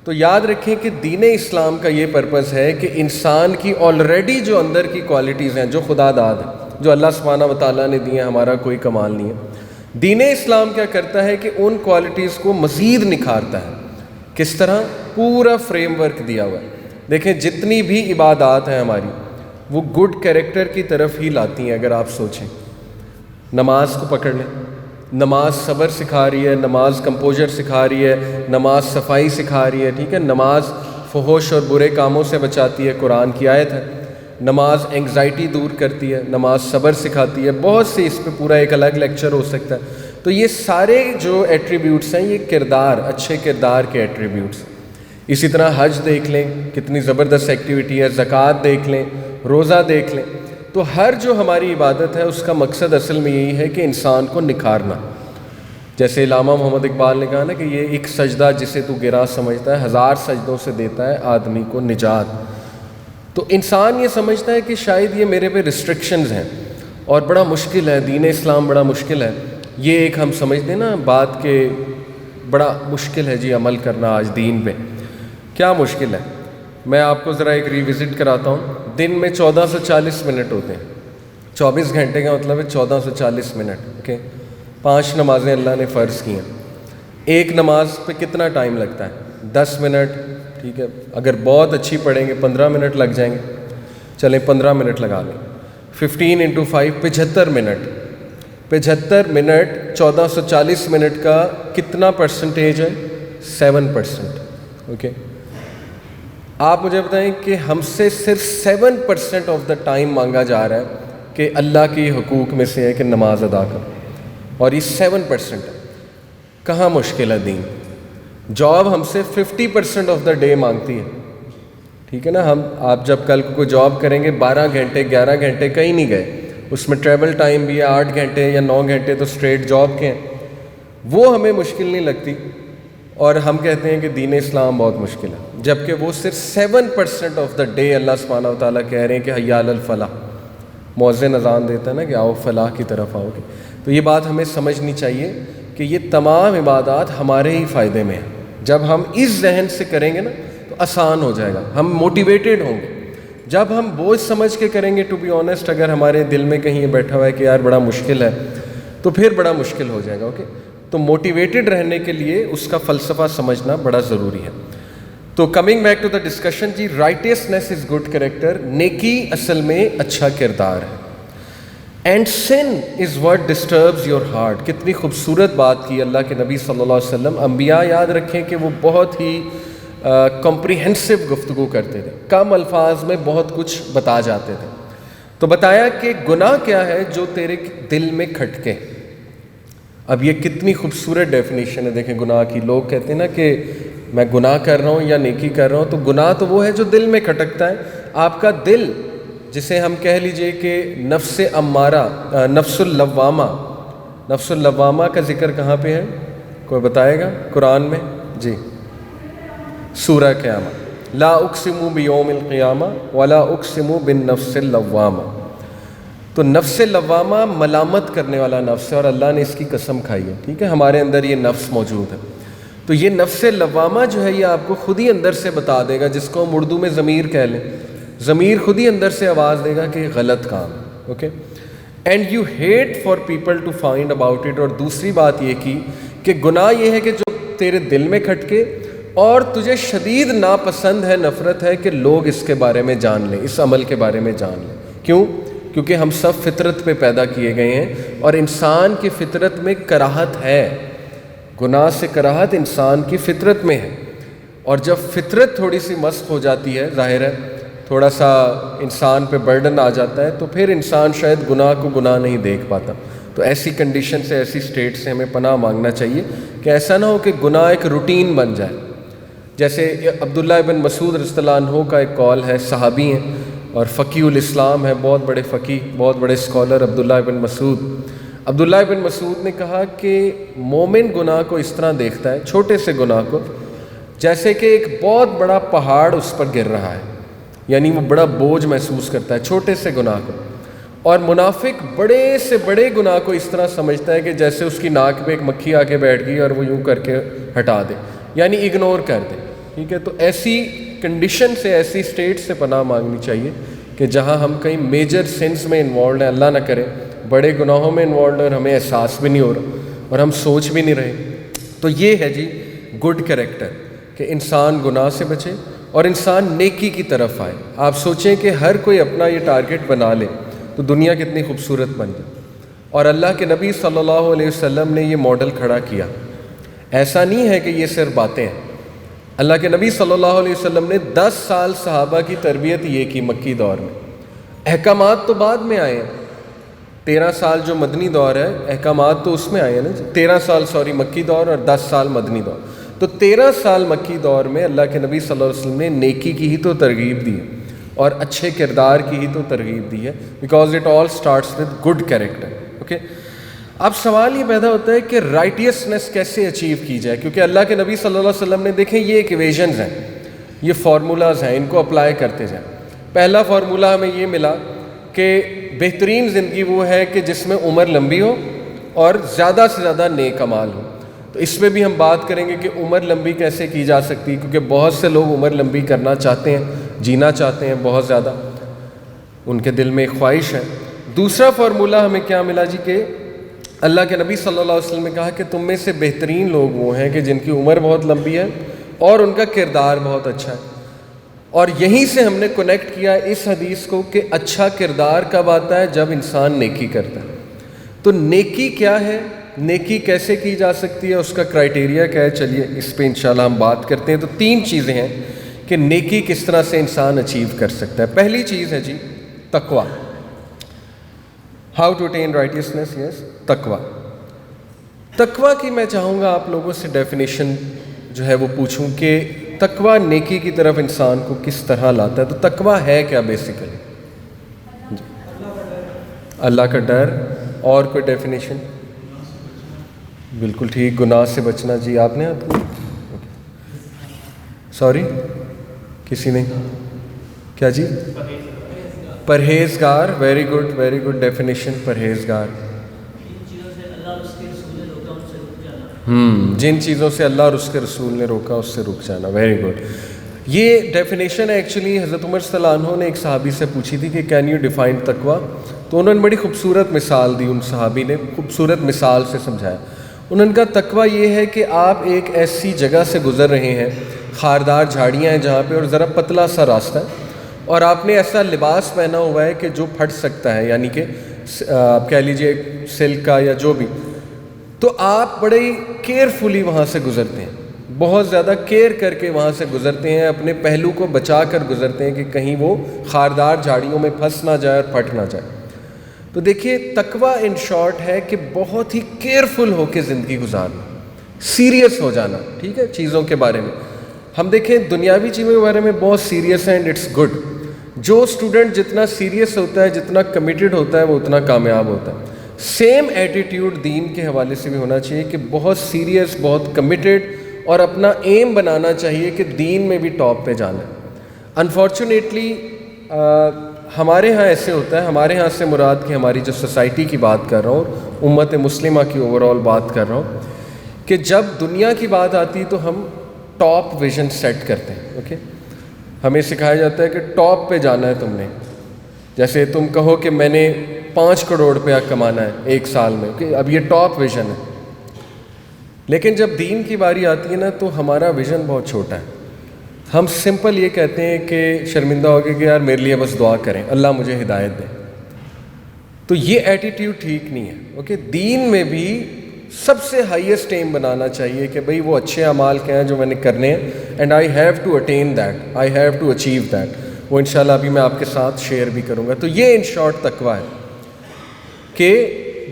تو یاد رکھیں کہ دین اسلام کا یہ پرپس ہے کہ انسان کی آلریڈی جو اندر کی کوالٹیز ہیں، جو خدا داد ہیں، جو اللہ سبحانہ و تعالیٰ نے دی ہیں، ہمارا کوئی کمال نہیں ہے. دین اسلام کیا کرتا ہے کہ ان کوالٹیز کو مزید نکھارتا ہے. کس طرح؟ پورا فریم ورک دیا ہوا ہے. دیکھیں جتنی بھی عبادات ہیں ہماری، وہ گڈ کیریکٹر کی طرف ہی لاتی ہیں. اگر آپ سوچیں، نماز کو پکڑ لیں، نماز صبر سکھا رہی ہے، نماز کمپوزر سکھا رہی ہے، نماز صفائی سکھا رہی ہے، ٹھیک ہے، نماز فحش اور برے کاموں سے بچاتی ہے، قرآن کی آیت ہے. نماز انگزائٹی دور کرتی ہے، نماز صبر سکھاتی ہے. بہت سے اس پہ پورا ایک الگ لیکچر ہو سکتا ہے. تو یہ سارے جو ایٹریبیوٹس ہیں یہ کردار، اچھے کردار کے ایٹریبیوٹس. اسی طرح حج دیکھ لیں، کتنی زبردست ایکٹیویٹی ہے، زکوٰۃ دیکھ لیں، روزہ دیکھ لیں. تو ہر جو ہماری عبادت ہے اس کا مقصد اصل میں یہی ہے کہ انسان کو نکھارنا. جیسے علامہ محمد اقبال نے کہا نا کہ یہ ایک سجدہ جسے تو گرا سمجھتا ہے، 1000 سجدوں سے دیتا ہے آدمی کو نجات. تو انسان یہ سمجھتا ہے کہ شاید یہ میرے پہ ریسٹرکشنز ہیں اور بڑا مشکل ہے، دین اسلام بڑا مشکل ہے. یہ ایک ہم سمجھتے ہیں نا بات کہ بڑا مشکل ہے جی عمل کرنا آج دین پہ. کیا مشکل ہے؟ میں آپ کو ذرا ایک ریوزٹ کراتا ہوں. دن میں 1440 منٹ ہوتے ہیں. 24 گھنٹے کا مطلب ہے 1440 منٹ. اوکے، 5 نمازیں اللہ نے فرض کی ہیں. ایک نماز پہ کتنا ٹائم لگتا ہے؟ 10 منٹ. ٹھیک ہے، اگر بہت اچھی پڑھیں گے 15 منٹ لگ جائیں گے. چلیں 15 منٹ لگا لیں. 15 × 5 75 منٹ. 75 منٹ 1440 منٹ کا کتنا پرسنٹیج ہے؟ 7%. اوکے، آپ مجھے بتائیں کہ ہم سے صرف 7% آف دا ٹائم مانگا جا رہا ہے کہ اللہ کی حقوق میں سے ہے کہ نماز ادا کرو، اور یہ 7% ہے. کہاں مشکل ہے دین؟ جاب ہم سے 50% آف دا ڈے مانگتی ہے. ٹھیک ہے نا، آپ جب کل کو کوئی جاب کریں گے 12 گھنٹے 11 گھنٹے کہیں نہیں گئے، اس میں ٹریول ٹائم بھی ہے 8 گھنٹے یا 9 گھنٹے تو اسٹریٹ جاب کے ہیں. وہ ہمیں مشکل نہیں لگتی اور ہم کہتے ہیں کہ دین اسلام بہت مشکل ہے، جبکہ وہ صرف 7% آف دا ڈے اللہ سبحانہ و تعالیٰ کہہ رہے ہیں کہ حی علی الفلاح. مؤذن اذان دیتا ہے نا کہ آؤ فلاح کی طرف آؤ گے. تو یہ بات ہمیں سمجھنی چاہیے کہ یہ تمام عبادات ہمارے ہی فائدے میں ہیں. جب ہم اس ذہن سے کریں گے نا تو آسان ہو جائے گا، ہم موٹیویٹڈ ہوں گے. جب ہم بوجھ سمجھ کے کریں گے، ٹو بی آنیسٹ، اگر ہمارے دل میں کہیں یہ بیٹھا ہوا ہے کہ یار بڑا مشکل ہے، تو پھر بڑا مشکل ہو جائے گا. اوکے، تو موٹیویٹڈ رہنے کے لیے اس کا فلسفہ سمجھنا بڑا ضروری ہے. تو coming back to the discussion جی، رائٹیسنیس از گڈ کریکٹر. نیکی اصل میں اچھا کردار ہے. And sin is what disturbs your heart. کتنی خوبصورت بات کی اللہ کے نبی صلی اللہ علیہ وسلم. انبیاء یاد رکھیں کہ وہ بہت ہی کمپریہنسو گفتگو کرتے تھے، کم الفاظ میں بہت کچھ بتا جاتے تھے. تو بتایا کہ گناہ کیا ہے جو تیرے دل میں کھٹکے. اب یہ کتنی خوبصورت ڈیفینیشن ہے دیکھیں گناہ کی. لوگ کہتے ہیں نا کہ میں گناہ کر رہا ہوں یا نیکی کر رہا ہوں. تو گناہ تو وہ ہے جو دل میں کھٹکتا ہے. آپ کا دل، جسے ہم کہہ لیجئے کہ نفس امارہ، نفس اللوامہ. نفس اللوامہ کا ذکر کہاں پہ ہے؟ کوئی بتائے گا قرآن میں؟ جی، سورہ قیامت. لا اقسم بیوم القیامہ ولا اقسم بالنفس اللوامہ. تو نفس لوامہ ملامت کرنے والا نفس ہے اور اللہ نے اس کی قسم کھائی ہے. ٹھیک ہے, ہمارے اندر یہ نفس موجود ہے. تو یہ نفس لوامہ جو ہے یہ آپ کو خود ہی اندر سے بتا دے گا, جس کو ہم اردو میں ضمیر کہہ لیں. ضمیر خود ہی اندر سے آواز دے گا کہ یہ غلط کام ہے. Okay, and you hate for people to find about it. اور دوسری بات یہ کی کہ گناہ یہ ہے کہ جو تیرے دل میں کھٹکے اور تجھے شدید ناپسند ہے, نفرت ہے کہ لوگ اس کے بارے میں جان لیں, اس عمل کے بارے میں جان لیں. کیوں؟ کیونکہ ہم سب فطرت پہ پیدا کیے گئے ہیں اور انسان کی فطرت میں کراہت ہے. گناہ سے کراہت انسان کی فطرت میں ہے, اور جب فطرت تھوڑی سی مسخ ہو جاتی ہے, ظاہر ہے تھوڑا سا انسان پہ برڈن آ جاتا ہے, تو پھر انسان شاید گناہ کو گناہ نہیں دیکھ پاتا. تو ایسی کنڈیشن سے, ایسی سٹیٹ سے ہمیں پناہ مانگنا چاہیے کہ ایسا نہ ہو کہ گناہ ایک روٹین بن جائے. جیسے عبداللہ ابن مسعود رضی اللہ عنہ کا ایک قول ہے, صحابی ہیں اور فقیہ الاسلام ہے, بہت بڑے فقیہ, بہت بڑے اسکالر عبداللہ ابن مسعود. عبداللہ ابن مسعود نے کہا کہ مومن گناہ کو اس طرح دیکھتا ہے, چھوٹے سے گناہ کو, جیسے کہ ایک بہت بڑا پہاڑ اس پر گر رہا ہے, یعنی وہ بڑا بوجھ محسوس کرتا ہے چھوٹے سے گناہ کو. اور منافق بڑے سے بڑے گناہ کو اس طرح سمجھتا ہے کہ جیسے اس کی ناک پہ ایک مکھی آ کے بیٹھ گئی اور وہ یوں کر کے ہٹا دے, یعنی اگنور کر دے. ٹھیک ہے, تو ایسی کنڈیشن سے, ایسی سٹیٹ سے پناہ مانگنی چاہیے کہ جہاں ہم کہیں میجر سنس میں انوالوڈ ہیں, اللہ نہ کرے بڑے گناہوں میں انوالوڈ ہیں اور ہمیں احساس بھی نہیں ہو رہا اور ہم سوچ بھی نہیں رہے. تو یہ ہے جی گڈ کریکٹر, کہ انسان گناہ سے بچے اور انسان نیکی کی طرف آئے. آپ سوچیں کہ ہر کوئی اپنا یہ ٹارگٹ بنا لے تو دنیا کتنی خوبصورت بن جائے. اور اللہ کے نبی صلی اللہ علیہ وسلم نے یہ ماڈل کھڑا کیا. ایسا نہیں ہے کہ یہ صرف باتیں ہیں. اللہ کے نبی صلی اللہ علیہ وسلم نے 10 سال صحابہ کی تربیت یہ کی مکی دور میں. احکامات تو بعد میں آئے ہیں, 13 سال جو مدنی دور ہے, احکامات تو اس میں آئے ہیں نا, 13 سال مکی دور اور 10 سال مدنی دور. تو 13 سال مکی دور میں اللہ کے نبی صلی اللہ علیہ وسلم نے نیکی کی ہی تو ترغیب دی ہے اور اچھے کردار کی ہی تو ترغیب دی ہے, because it all starts with good character. Okay, اب سوال یہ پیدا ہوتا ہے کہ رائٹیسنس کیسے اچیو کی جائے, کیونکہ اللہ کے نبی صلی اللہ علیہ وسلم نے, دیکھیں یہ ایکویژنز ہیں, یہ فارمولاز ہیں, ان کو اپلائی کرتے جائیں. پہلا فارمولہ ہمیں یہ ملا کہ بہترین زندگی وہ ہے کہ جس میں عمر لمبی ہو اور زیادہ سے زیادہ نیک اعمال ہو. تو اس میں بھی ہم بات کریں گے کہ عمر لمبی کیسے کی جا سکتی, کیونکہ بہت سے لوگ عمر لمبی کرنا چاہتے ہیں, جینا چاہتے ہیں بہت زیادہ, ان کے دل میں ایک خواہش ہے. دوسرا فارمولہ ہمیں کیا ملا جی, کہ اللہ کے نبی صلی اللہ علیہ وسلم نے کہا کہ تم میں سے بہترین لوگ وہ ہیں کہ جن کی عمر بہت لمبی ہے اور ان کا کردار بہت اچھا ہے. اور یہیں سے ہم نے کنیکٹ کیا اس حدیث کو کہ اچھا کردار کب آتا ہے, جب انسان نیکی کرتا ہے. تو نیکی کیا ہے, نیکی کیسے کی جا سکتی ہے, اس کا کرائٹیریا کیا ہے, چلیے اس پہ انشاءاللہ ہم بات کرتے ہیں. تو 3 چیزیں ہیں کہ نیکی کس طرح سے انسان اچیو کر سکتا ہے. پہلی چیز ہے جی تقویٰ. ہاؤ ٹو اٹین رائٹیسنس, یس, تقویٰ. تقویٰ کی میں چاہوں گا آپ لوگوں سے ڈیفینیشن جو ہے وہ پوچھوں کہ تقویٰ نیکی کی طرف انسان کو کس طرح لاتا ہے. تو تقویٰ ہے کیا بیسیکلی؟ اللہ کا ڈر. اور کوئی ڈیفینیشن؟ بالکل ٹھیک, گناہ سے بچنا. جی آپ نے سوری کسی نے کیا جی؟ پرہیزگار. ویری گڈ ڈیفینیشن, پرہیزگار. جن چیزوں سے اللہ اور اس کے رسول نے روکا اس سے رک جانا. Very good. یہ ڈیفینیشن ایکچولی حضرت عمر صلی اللہ عنہ نے ایک صحابی سے پوچھی تھی کہ کین یو ڈیفائن تقویٰ, تو انہوں نے بڑی خوبصورت مثال دی. ان صحابی نے خوبصورت مثال سے سمجھایا. انہوں نے کہا تقویٰ یہ ہے کہ آپ ایک ایسی جگہ سے گزر رہے ہیں, خاردار جھاڑیاں ہیں جہاں پہ, اور ذرا پتلا سا راستہ ہے, اور آپ نے ایسا لباس پہنا ہوا ہے کہ جو پھٹ سکتا ہے, یعنی کہ آپ کہہ لیجئے سلک کا یا جو بھی. تو آپ بڑے کیئرفلی وہاں سے گزرتے ہیں, بہت زیادہ کیئر کر کے وہاں سے گزرتے ہیں, اپنے پہلو کو بچا کر گزرتے ہیں کہ کہیں وہ خاردار جھاڑیوں میں پھنس نہ جائے اور پھٹ نہ جائے. تو دیکھیے تقویٰ ان شارٹ ہے کہ بہت ہی کیئرفل ہو کے زندگی گزارنا, سیریس ہو جانا. ٹھیک ہے, چیزوں کے بارے میں ہم دیکھیں دنیاوی چیزوں کے بارے میں بہت سیریس ہیں, اینڈ اٹس گڈ. جو اسٹوڈنٹ جتنا سیریس ہوتا ہے, جتنا کمیٹڈ ہوتا ہے, وہ اتنا کامیاب ہوتا ہے. سیم ایٹیٹیوڈ دین کے حوالے سے بھی ہونا چاہیے کہ بہت سیریس, بہت کمیٹڈ, اور اپنا ایم بنانا چاہیے کہ دین میں بھی ٹاپ پہ جانا ہے. انفارچونیٹلی ہمارے ہاں ایسے ہوتا ہے، ہمارے ہاں سے مراد کہ ہماری جو سوسائٹی کی بات کر رہا ہوں، امت مسلمہ کی اوور آل بات کر رہا ہوں، کہ جب دنیا کی بات آتی ہے تو ہم ٹاپ ویژن سیٹ کرتے ہیں. اوکے، ہمیں سکھایا جاتا ہے کہ ٹاپ پہ جانا ہے تم نے. جیسے تم کہو کہ میں نے 5 کروڑ روپیہ کمانا ہے ایک سال میں، کہ اب یہ ٹاپ ویژن ہے. لیکن جب دین کی باری آتی ہے نا تو ہمارا ویژن بہت چھوٹا ہے. ہم سمپل یہ کہتے ہیں کہ شرمندہ ہو گئے کہ یار میرے لیے بس دعا کریں، اللہ مجھے ہدایت دے. تو یہ ایٹیٹیوڈ ٹھیک نہیں ہے. اوکے، دین میں بھی سب سے ہائیسٹ ایم بنانا چاہیے کہ بھئی وہ اچھے اعمال کیا ہیں جو میں نے کرنے ہیں، and I have to attain that, I have to achieve that. وہ انشاءاللہ ابھی میں آپ کے ساتھ شیئر بھی کروں گا. تو یہ ان شارٹ تقویٰ ہے کہ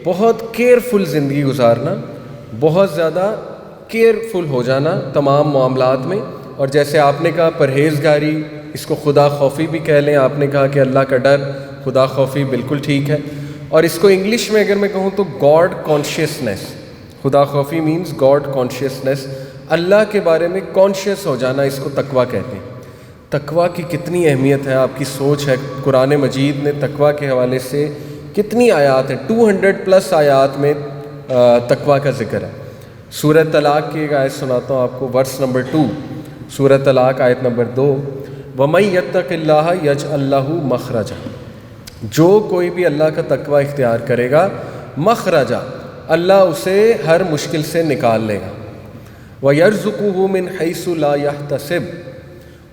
بہت کیئرفل زندگی گزارنا، بہت زیادہ کیئرفل ہو جانا تمام معاملات میں. اور جیسے آپ نے کہا پرہیزگاری، اس کو خدا خوفی بھی کہہ لیں. آپ نے کہا کہ اللہ کا ڈر، خدا خوفی، بالکل ٹھیک ہے. اور اس کو انگلش میں اگر میں کہوں تو گاڈ کانشیسنیس. خدا خوفی مینز گاڈ کانشیسنیس، اللہ کے بارے میں کانشیس ہو جانا، اس کو تقویٰ کہتے ہیں. تقویٰ کی کتنی اہمیت ہے، آپ کی سوچ ہے. قرآن مجید نے تقویٰ کے حوالے سے کتنی آیات ہیں، 200+ آیات میں تقویٰ کا ذکر ہے. سورہ طلاق کی ایک آیت سناتا ہوں آپ کو، ورس نمبر 2، سورہ طلاق آیت نمبر 2، وَمَن يَتَّقِ اللَّهَ يَجْعَل لَّهُ مَخْرَجًا. جو کوئی بھی اللہ کا تقویٰ اختیار کرے گا، مخرجا، اللہ اسے ہر مشکل سے نکال لے گا. وَيَرْزُقُهُ مِنْ حَيْثُ لَا يَحْتَسِبُ،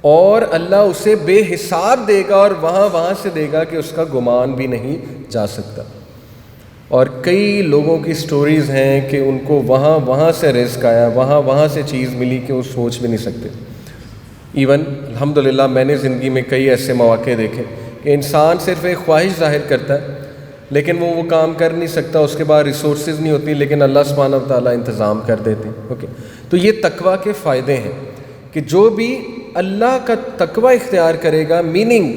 اور اللہ اسے بے حساب دے گا، اور وہاں سے دے گا کہ اس کا گمان بھی نہیں جا سکتا. اور کئی لوگوں کی سٹوریز ہیں کہ ان کو وہاں سے رزق آیا، وہاں سے چیز ملی کہ وہ سوچ بھی نہیں سکتے. ایون الحمدللہ میں نے زندگی میں کئی ایسے مواقع دیکھے کہ انسان صرف ایک خواہش ظاہر کرتا ہے لیکن وہ کام کر نہیں سکتا، اس کے بعد ریسورسز نہیں ہوتی، لیکن اللہ سبحانہ و تعالیٰ انتظام کر دیتے ہیں. اوکے، تو یہ تقویٰ کے فائدے ہیں کہ جو بھی اللہ کا تقویٰ اختیار کرے گا، میننگ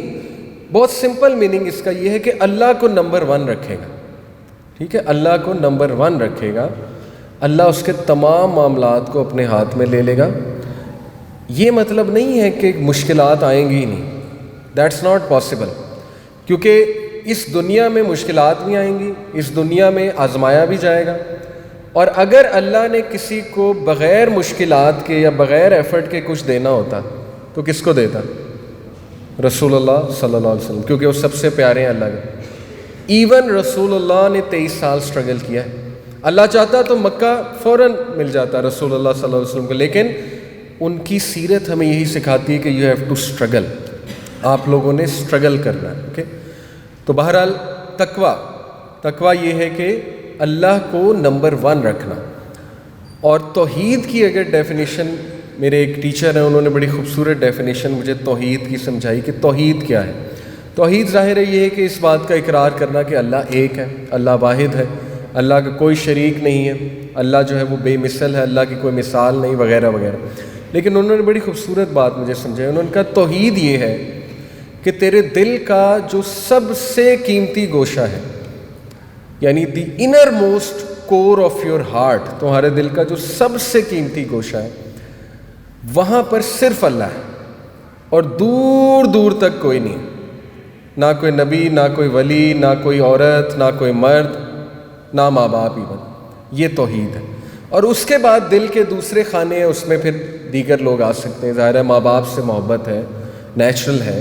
بہت سمپل میننگ اس کا یہ ہے کہ اللہ کو نمبر 1 رکھے گا. ٹھیک ہے، اللہ کو نمبر 1 رکھے گا، اللہ اس کے تمام معاملات کو اپنے ہاتھ میں لے لے گا. یہ مطلب نہیں ہے کہ مشکلات آئیں گی ہی نہیں، دیٹس ناٹ پاسبل. کیونکہ اس دنیا میں مشکلات بھی آئیں گی، اس دنیا میں آزمایا بھی جائے گا. اور اگر اللہ نے کسی کو بغیر مشکلات کے یا بغیر ایفرٹ کے کچھ دینا ہوتا تو کس کو دیتا؟ رسول اللہ صلی اللہ علیہ وسلم، کیونکہ وہ سب سے پیارے ہیں اللہ کے. ایون رسول اللہ نے 23 سال سٹرگل کیا ہے. اللہ چاہتا تو مکہ فوراً مل جاتا رسول اللہ صلی اللہ علیہ وسلم کو، لیکن ان کی سیرت ہمیں یہی سکھاتی ہے کہ یو ہیو ٹو اسٹرگل، آپ لوگوں نے اسٹرگل کرنا ہے. اوکے، تو بہرحال تقویٰ یہ ہے کہ اللہ کو نمبر 1 رکھنا. اور توحید کی اگر ڈیفینیشن، میرے ایک ٹیچر ہیں، انہوں نے بڑی خوبصورت ڈیفینیشن مجھے توحید کی سمجھائی کہ توحید کیا ہے. توحید ظاہر ہے یہ ہے کہ اس بات کا اقرار کرنا کہ اللہ ایک ہے، اللہ واحد ہے، اللہ کا کوئی شریک نہیں ہے، اللہ جو ہے وہ بے مثل ہے، اللہ کی کوئی مثال نہیں، وغیرہ وغیرہ. لیکن انہوں نے بڑی خوبصورت بات مجھے سمجھائی. انہوں نے کہا توحید یہ ہے کہ تیرے دل کا جو سب سے قیمتی گوشہ ہے، یعنی the innermost core of your heart, تمہارے دل کا جو سب سے قیمتی گوشہ ہے، وہاں پر صرف اللہ ہے اور دور دور تک کوئی نہیں. نہ کوئی نبی، نہ کوئی ولی، نہ کوئی عورت، نہ کوئی مرد، نہ ماں باپ ایون. یہ توحید ہے. اور اس کے بعد دل کے دوسرے خانے ہیں، اس میں پھر دیگر لوگ آ سکتے ہیں. ظاہر ہے ماں باپ سے محبت ہے، نیچرل ہے.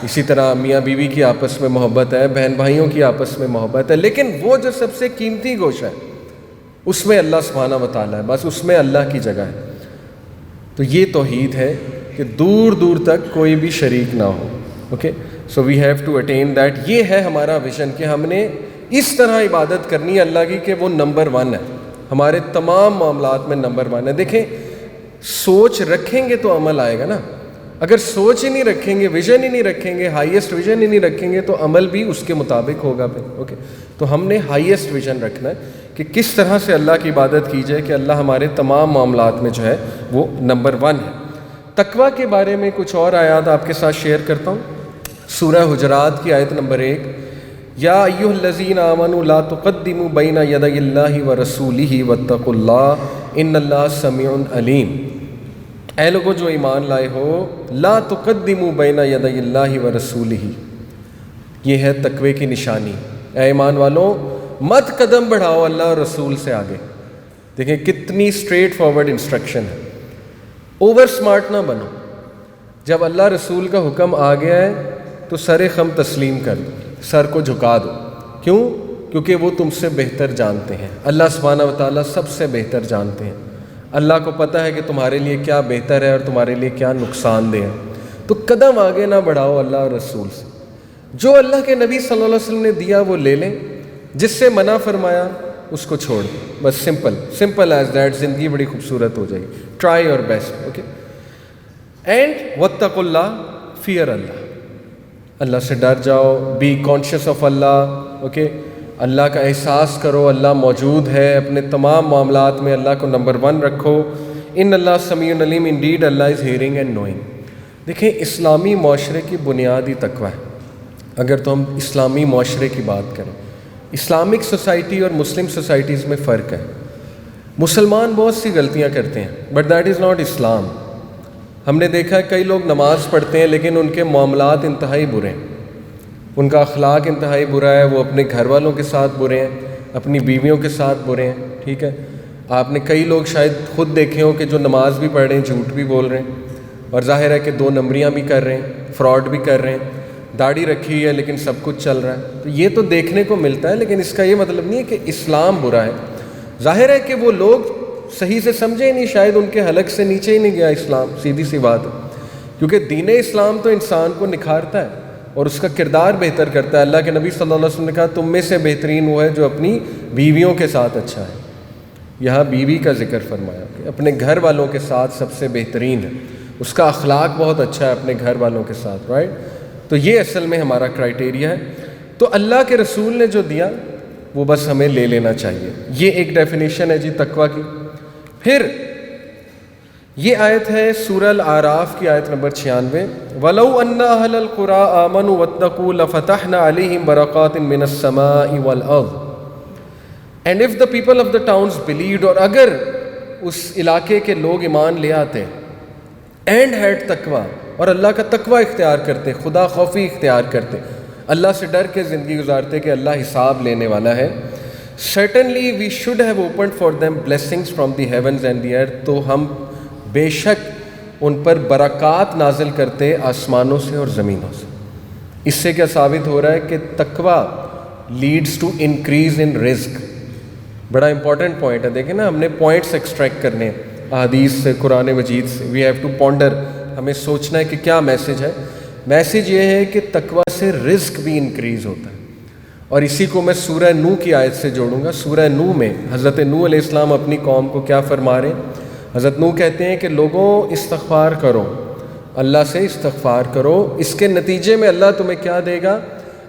اسی طرح میاں بیوی کی آپس میں محبت ہے، بہن بھائیوں کی آپس میں محبت ہے. لیکن وہ جو سب سے قیمتی گوشہ ہے اس میں اللہ سبحانہ و تعالیٰ ہے، بس اس میں اللہ کی جگہ ہے. تو یہ توحید ہے کہ دور دور تک کوئی بھی شریک نہ ہو. Okay, so we have to attain that. یہ ہے ہمارا ویژن کہ ہم نے اس طرح عبادت کرنی ہے اللہ کی کہ وہ نمبر 1 ہے، ہمارے تمام معاملات میں نمبر 1 ہے. دیکھیں، سوچ رکھیں گے تو عمل آئے گا نا. اگر سوچ ہی نہیں رکھیں گے، ویژن ہی نہیں رکھیں گے، ہائیسٹ ویژن ہی نہیں رکھیں گے تو عمل بھی اس کے مطابق ہوگا پھر. اوکے، تو ہم نے ہائیسٹ ویژن رکھنا ہے کہ کس طرح سے اللہ کی عبادت کی جائے کہ اللہ ہمارے تمام معاملات میں جو ہے وہ نمبر 1 ہے. تقویٰ کے بارے میں کچھ اور آیات آپ کے ساتھ شیئر کرتا ہوں. سورہ حجرات کی آیت نمبر 1، یا ایھا الذین آمنوا لا تقدموا بین یدی اللہ ورسولہ واتقوا اللہ ان اللہ سمیع علیم. اے لوگوں جو ایمان لائے ہو، لا تقدموا بین یدی اللہ و رسولہ، یہ ہے تقوی کی نشانی. اے ایمان والوں مت قدم بڑھاؤ اللہ اور رسول سے آگے. دیکھیں کتنی اسٹریٹ فارورڈ انسٹرکشن ہے. اوور سمارٹ نہ بنو. جب اللہ رسول کا حکم آ گیا ہے تو سر خم تسلیم کر دو، سر کو جھکا دو. کیوں؟ کیونکہ وہ تم سے بہتر جانتے ہیں. اللہ سبحانہ و تعالیٰ سب سے بہتر جانتے ہیں. اللہ کو پتہ ہے کہ تمہارے لیے کیا بہتر ہے اور تمہارے لیے کیا نقصان دہ ہے. تو قدم آگے نہ بڑھاؤ اللہ اور رسول سے. جو اللہ کے نبی صلی اللہ علیہ وسلم نے دیا وہ لے لیں، جس سے منع فرمایا اس کو چھوڑ دیں. بس سمپل ایز دیٹ. زندگی بڑی خوبصورت ہو جائے گی. Try your best. Okay. And واتقوا اللہ، فیئر اللہ. اللہ سے ڈر جاؤ. Be conscious of Allah. Okay. Allah کا احساس کرو اللہ موجود ہے. اپنے تمام معاملات میں اللہ کو نمبر 1 رکھو. ان اللہ سمیع علیم. Indeed Allah is hearing and knowing. دیکھیں اسلامی معاشرے کی بنیادی تقوی ہے. اگر تو ہم اسلامی معاشرے کی بات کریں، اسلامک سوسائٹی اور مسلم سوسائٹیز میں فرق ہے. مسلمان بہت سی غلطیاں کرتے ہیں بٹ دیٹ از ناٹ اسلام. ہم نے دیکھا ہے کئی لوگ نماز پڑھتے ہیں لیکن ان کے معاملات انتہائی برے ہیں، ان کا اخلاق انتہائی برا ہے. وہ اپنے گھر والوں کے ساتھ برے ہیں، اپنی بیویوں کے ساتھ برے ہیں. ٹھیک ہے. آپ نے کئی لوگ شاید خود دیکھے ہوں کہ جو نماز بھی پڑھ رہے ہیں جھوٹ بھی بول رہے ہیں، اور ظاہر ہے کہ 2 نمبریاں بھی کر رہے ہیں، فراڈ بھی کر رہے ہیں. داڑھی رکھی ہے لیکن سب کچھ چل رہا ہے. تو یہ تو دیکھنے کو ملتا ہے، لیکن اس کا یہ مطلب نہیں ہے کہ اسلام برا ہے. ظاہر ہے کہ وہ لوگ صحیح سے سمجھے ہی نہیں، شاید ان کے حلق سے نیچے ہی نہیں گیا اسلام. سیدھی سی بات ہے. کیونکہ دین اسلام تو انسان کو نکھارتا ہے اور اس کا کردار بہتر کرتا ہے. اللہ کے نبی صلی اللہ علیہ وسلم نے کہا تم میں سے بہترین وہ ہے جو اپنی بیویوں کے ساتھ اچھا ہے. یہاں بیوی کا ذکر فرمایا کہ اپنے گھر والوں کے ساتھ سب سے بہترین ہے، اس کا اخلاق بہت اچھا ہے اپنے گھر والوں کے ساتھ. رائٹ. تو یہ اصل میں ہمارا کرائٹیریا ہے. تو اللہ کے رسول نے جو دیا وہ بس ہمیں لے لینا چاہیے. یہ ایک ڈیفینیشن ہے جی تقوی کی. پھر یہ آیت ہے سورہ الاعراف کی آیت نمبر 96. وَلَوْ أَنَّ أَهْلَ الْقُرَىٰ آمَنُوا وَاتَّقُوا لَفَتَحْنَا عَلَيْهِمْ بَرَكَاتٍ مِّنَ السَّمَاءِ وَالْأَرْضِ. And if the people of the towns believed، اور اگر اس علاقے کے لوگ ایمان لے آتے and had تقوی، اور اللہ کا تقوی اختیار کرتے، خدا خوفی اختیار کرتے، اللہ سے ڈر کے زندگی گزارتے کہ اللہ حساب لینے والا ہے. certainly we should have opened for them blessings from the heavens and the earth. تو ہم بے شک ان پر برکات نازل کرتے آسمانوں سے اور زمینوں سے. اس سے کیا ثابت ہو رہا ہے کہ تقوی لیڈز ٹو انکریز ان رزق. بڑا امپورٹنٹ پوائنٹ ہے. دیکھیں نا ہم نے پوائنٹس ایکسٹریکٹ کرنے ہیں احادیث سے، قرآن مجید سے. We have to ponder. ہمیں سوچنا ہے کہ کیا میسج ہے. میسج یہ ہے کہ تقوی سے رزق بھی انکریز ہوتا ہے. اور اسی کو میں سورہ نوح کی آیت سے جوڑوں گا. سورہ نوح میں حضرت نوح علیہ السلام اپنی قوم کو کیا فرما رہے ہیں؟ حضرت نوح کہتے ہیں کہ لوگوں استغفار کرو، اللہ سے استغفار کرو. اس کے نتیجے میں اللہ تمہیں کیا دے گا؟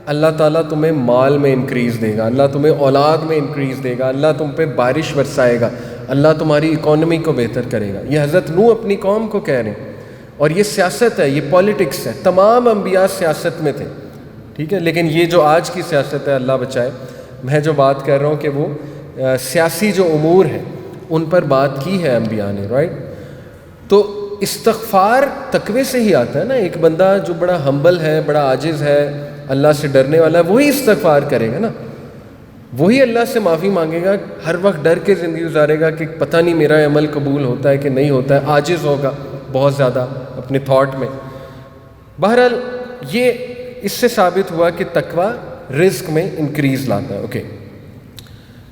اللہ تعالیٰ تمہیں مال میں انکریز دے گا، اللہ تمہیں اولاد میں انکریز دے گا، اللہ تم پہ بارش برسائے گا، اللہ تمہاری اکانومی کو بہتر کرے گا. یہ حضرت نوح اپنی قوم کو کہہ رہے ہیں. اور یہ سیاست ہے، یہ پولیٹکس ہے. تمام انبیاء سیاست میں تھے. ٹھیک ہے. لیکن یہ جو آج کی سیاست ہے اللہ بچائے، میں جو بات کر رہا ہوں کہ وہ سیاسی جو امور ہیں ان پر بات کی ہے انبیاء نے. رائٹ. تو استغفار تقوی سے ہی آتا ہے نا. ایک بندہ جو بڑا ہمبل ہے، بڑا عاجز ہے، اللہ سے ڈرنے والا ہے، وہی استغفار کرے گا نا. وہی اللہ سے معافی مانگے گا، ہر وقت ڈر کے زندگی گزارے گا کہ پتہ نہیں میرا عمل قبول ہوتا ہے کہ نہیں ہوتا ہے. عاجز ہوگا بہت زیادہ اپنے تھاٹ میں. بہرحال یہ اس سے ثابت ہوا کہ تقوی رزق میں انکریز لاتا ہے. اوکے.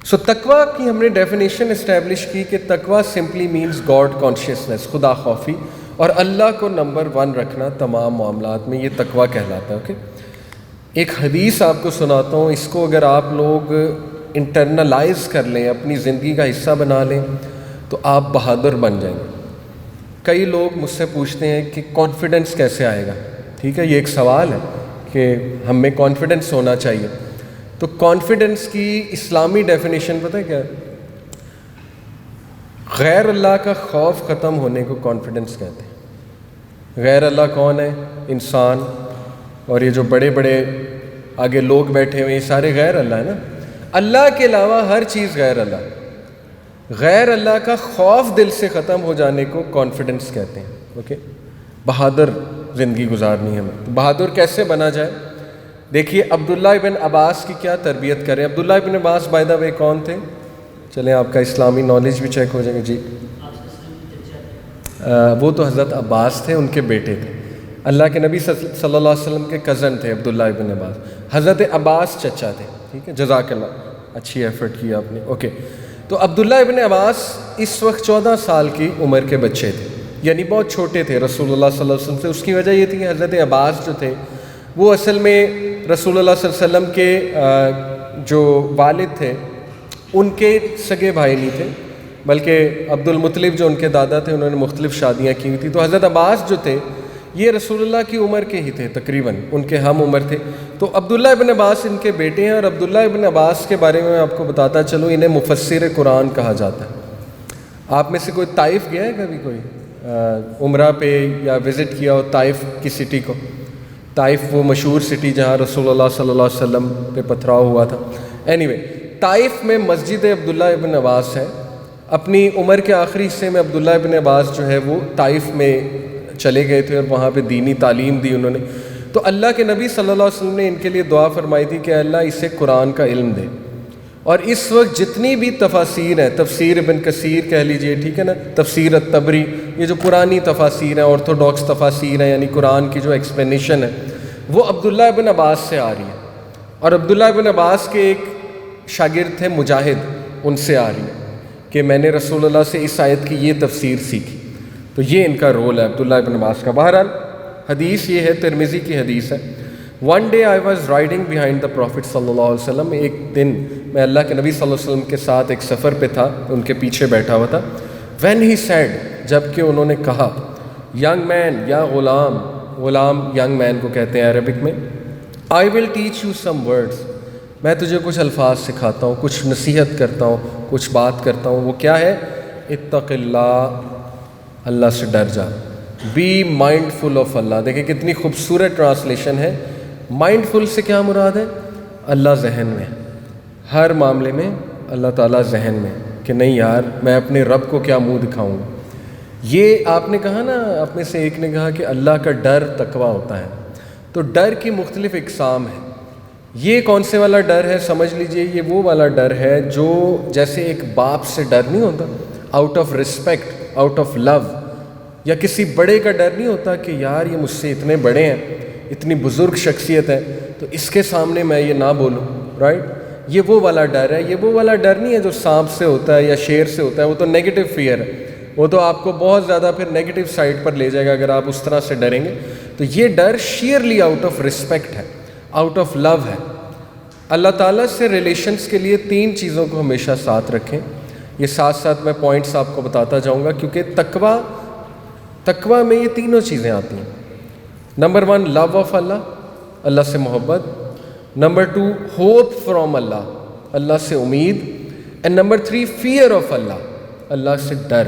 سو تقوی کی ہم نے ڈیفینیشن اسٹیبلش کی کہ تقوی سمپلی مینز گاڈ کانشیسنس، خدا خوفی، اور اللہ کو نمبر 1 رکھنا تمام معاملات میں. یہ تقوی کہلاتا ہے. اوکے. ایک حدیث آپ کو سناتا ہوں. اس کو اگر آپ لوگ انٹرنلائز کر لیں، اپنی زندگی کا حصہ بنا لیں، تو آپ بہادر بن جائیں گے. کئی لوگ مجھ سے پوچھتے ہیں کہ کانفیڈنس کیسے آئے گا. ٹھیک ہے. یہ ایک سوال ہے کہ ہم میں کانفیڈنس ہونا چاہیے. تو کانفیڈنس کی اسلامی ڈیفینیشن پتہ ہے کیا ہے؟ غیر اللہ کا خوف ختم ہونے کو کانفیڈنس کہتے ہیں. غیر اللہ کون ہے؟ انسان. اور یہ جو بڑے بڑے آگے لوگ بیٹھے ہوئے یہ سارے غیر اللہ ہے نا. اللہ کے علاوہ ہر چیز غیر اللہ. غیر اللہ کا خوف دل سے ختم ہو جانے کو کانفیڈنس کہتے ہیں. اوکے, بہادر زندگی گزارنی ہے ہمیں. تو بہادر کیسے بنا جائے؟ دیکھیے عبداللہ ابن عباس کی کیا تربیت کریں. عبداللہ ابن عباس بائی دا وے کون تھے؟ چلیں آپ کا اسلامی نالج بھی چیک ہو جائے گا. جی وہ تو حضرت عباس تھے, ان کے بیٹے تھے. اللہ کے نبی صلی اللہ علیہ وسلم کے کزن تھے عبداللہ ابن عباس. حضرت عباس چچا تھے. ٹھیک ہے, جزاک اللہ, اچھی ایفرٹ کی آپ نے. اوکے, تو عبداللہ ابن عباس اس وقت 14 سال کی عمر کے بچے تھے, یعنی بہت چھوٹے تھے رسول اللہ صلی اللہ علیہ وسلم سے. اس کی وجہ یہ تھی کہ حضرت عباس جو تھے وہ اصل میں رسول اللہ صلی اللہ علیہ وسلم کے جو والد تھے ان کے سگے بھائی نہیں تھے, بلکہ عبد المطلب جو ان کے دادا تھے انہوں نے مختلف شادیاں کی ہوئی تھیں. تو حضرت عباس جو تھے یہ رسول اللہ کی عمر کے ہی تھے, تقریباً ان کے ہم عمر تھے. تو عبداللہ ابن عباس ان کے بیٹے ہیں, اور عبداللہ ابن عباس کے بارے میں آپ کو بتاتا چلوں, انہیں مفسر قرآن کہا جاتا ہے. آپ میں سے کوئی طائف گیا ہے کبھی, کوئی عمرہ پہ یا وزٹ کیا ہو طائف کی سٹی کو؟ طائف وہ مشہور سٹی جہاں رسول اللہ صلی اللہ علیہ وسلم پہ پتھراؤ ہوا تھا. اینی وے, طائف میں مسجد عبداللہ ابن عباس ہے. اپنی عمر کے آخری حصے میں عبداللہ ابن عباس جو ہے وہ طائف میں چلے گئے تھے اور وہاں پہ دینی تعلیم دی انہوں نے. تو اللہ کے نبی صلی اللہ علیہ وسلم نے ان کے لیے دعا فرمائی تھی کہ اللہ اسے قرآن کا علم دے. اور اس وقت جتنی بھی تفاسیر ہیں, تفسیر ابن کثیر کہہ لیجئے, ٹھیک ہے نا, تفسیر الطبری, یہ جو پرانی تفاسیر ہیں, آرتھوڈاکس تفاسیر ہیں, یعنی قرآن کی جو ایکسپلینیشن ہے وہ عبداللہ ابن عباس سے آ رہی ہے. اور عبداللہ ابن عباس کے ایک شاگرد تھے مجاہد, ان سے آ رہی ہے کہ میں نے رسول اللہ سے اس آیت کی یہ تفسیر سیکھی. تو یہ ان کا رول ہے عبداللہ ابن عباس کا. بہرحال حدیث یہ ہے, ترمذی کی حدیث ہے. One day I was riding behind the prophet صلی اللہ علیہ وسلم. ایک دن میں اللہ کے نبی صلی اللہ علیہ وسلم کے ساتھ ایک سفر پہ تھا, ان کے پیچھے بیٹھا ہوا تھا. وین ہی سیڈ, جب کہ انہوں نے کہا, ینگ مین, یا غلام, غلام ینگ مین کو کہتے ہیں عربک میں, I will teach you some words, میں تجھے کچھ الفاظ سکھاتا ہوں, کچھ نصیحت کرتا ہوں, کچھ بات کرتا ہوں. وہ کیا ہے؟ اتق اللہ, اللہ سے ڈر جا. Be mind full of Allah. دیکھیں کتنی خوبصورت ٹرانسلیشن ہے. مائنڈ فل سے کیا مراد ہے؟ اللہ ذہن میں, ہر معاملے میں اللہ تعالیٰ ذہن میں, کہ نہیں یار میں اپنے رب کو کیا منہ دکھاؤں. یہ آپ نے کہا نا, آپ میں سے ایک نے کہا کہ اللہ کا ڈر تقویٰ ہوتا ہے. تو ڈر کی مختلف اقسام ہیں. یہ کون سے والا ڈر ہے؟ سمجھ لیجئے یہ وہ والا ڈر ہے جو جیسے ایک باپ سے ڈر نہیں ہوتا, out of respect, out of love, یا کسی بڑے کا ڈر نہیں ہوتا کہ یار یہ مجھ سے اتنے بڑے ہیں, اتنی بزرگ شخصیت ہے, تو اس کے سامنے میں یہ نہ بولوں. رائٹ, یہ وہ والا ڈر ہے. یہ وہ والا ڈر نہیں ہے جو سانپ سے ہوتا ہے یا شیر سے ہوتا ہے, وہ تو نیگیٹو فیئر ہے, وہ تو آپ کو بہت زیادہ پھر نیگیٹو سائڈ پر لے جائے گا اگر آپ اس طرح سے ڈریں گے. تو یہ ڈر شیئرلی آؤٹ آف رسپیکٹ ہے, آؤٹ آف لو ہے. اللہ تعالیٰ سے ریلیشنز کے لیے 3 چیزوں کو ہمیشہ ساتھ رکھیں. یہ ساتھ ساتھ میں پوائنٹس آپ کو بتاتا جاؤں گا, کیونکہ تقویٰ میں یہ تینوں چیزیں آتی ہیں. نمبر 1 لو آف اللہ, اللہ سے محبت. نمبر 2 ہوپ فرام اللہ, اللہ سے امید. اینڈ نمبر 3 فیئر آف اللہ, اللہ سے ڈر.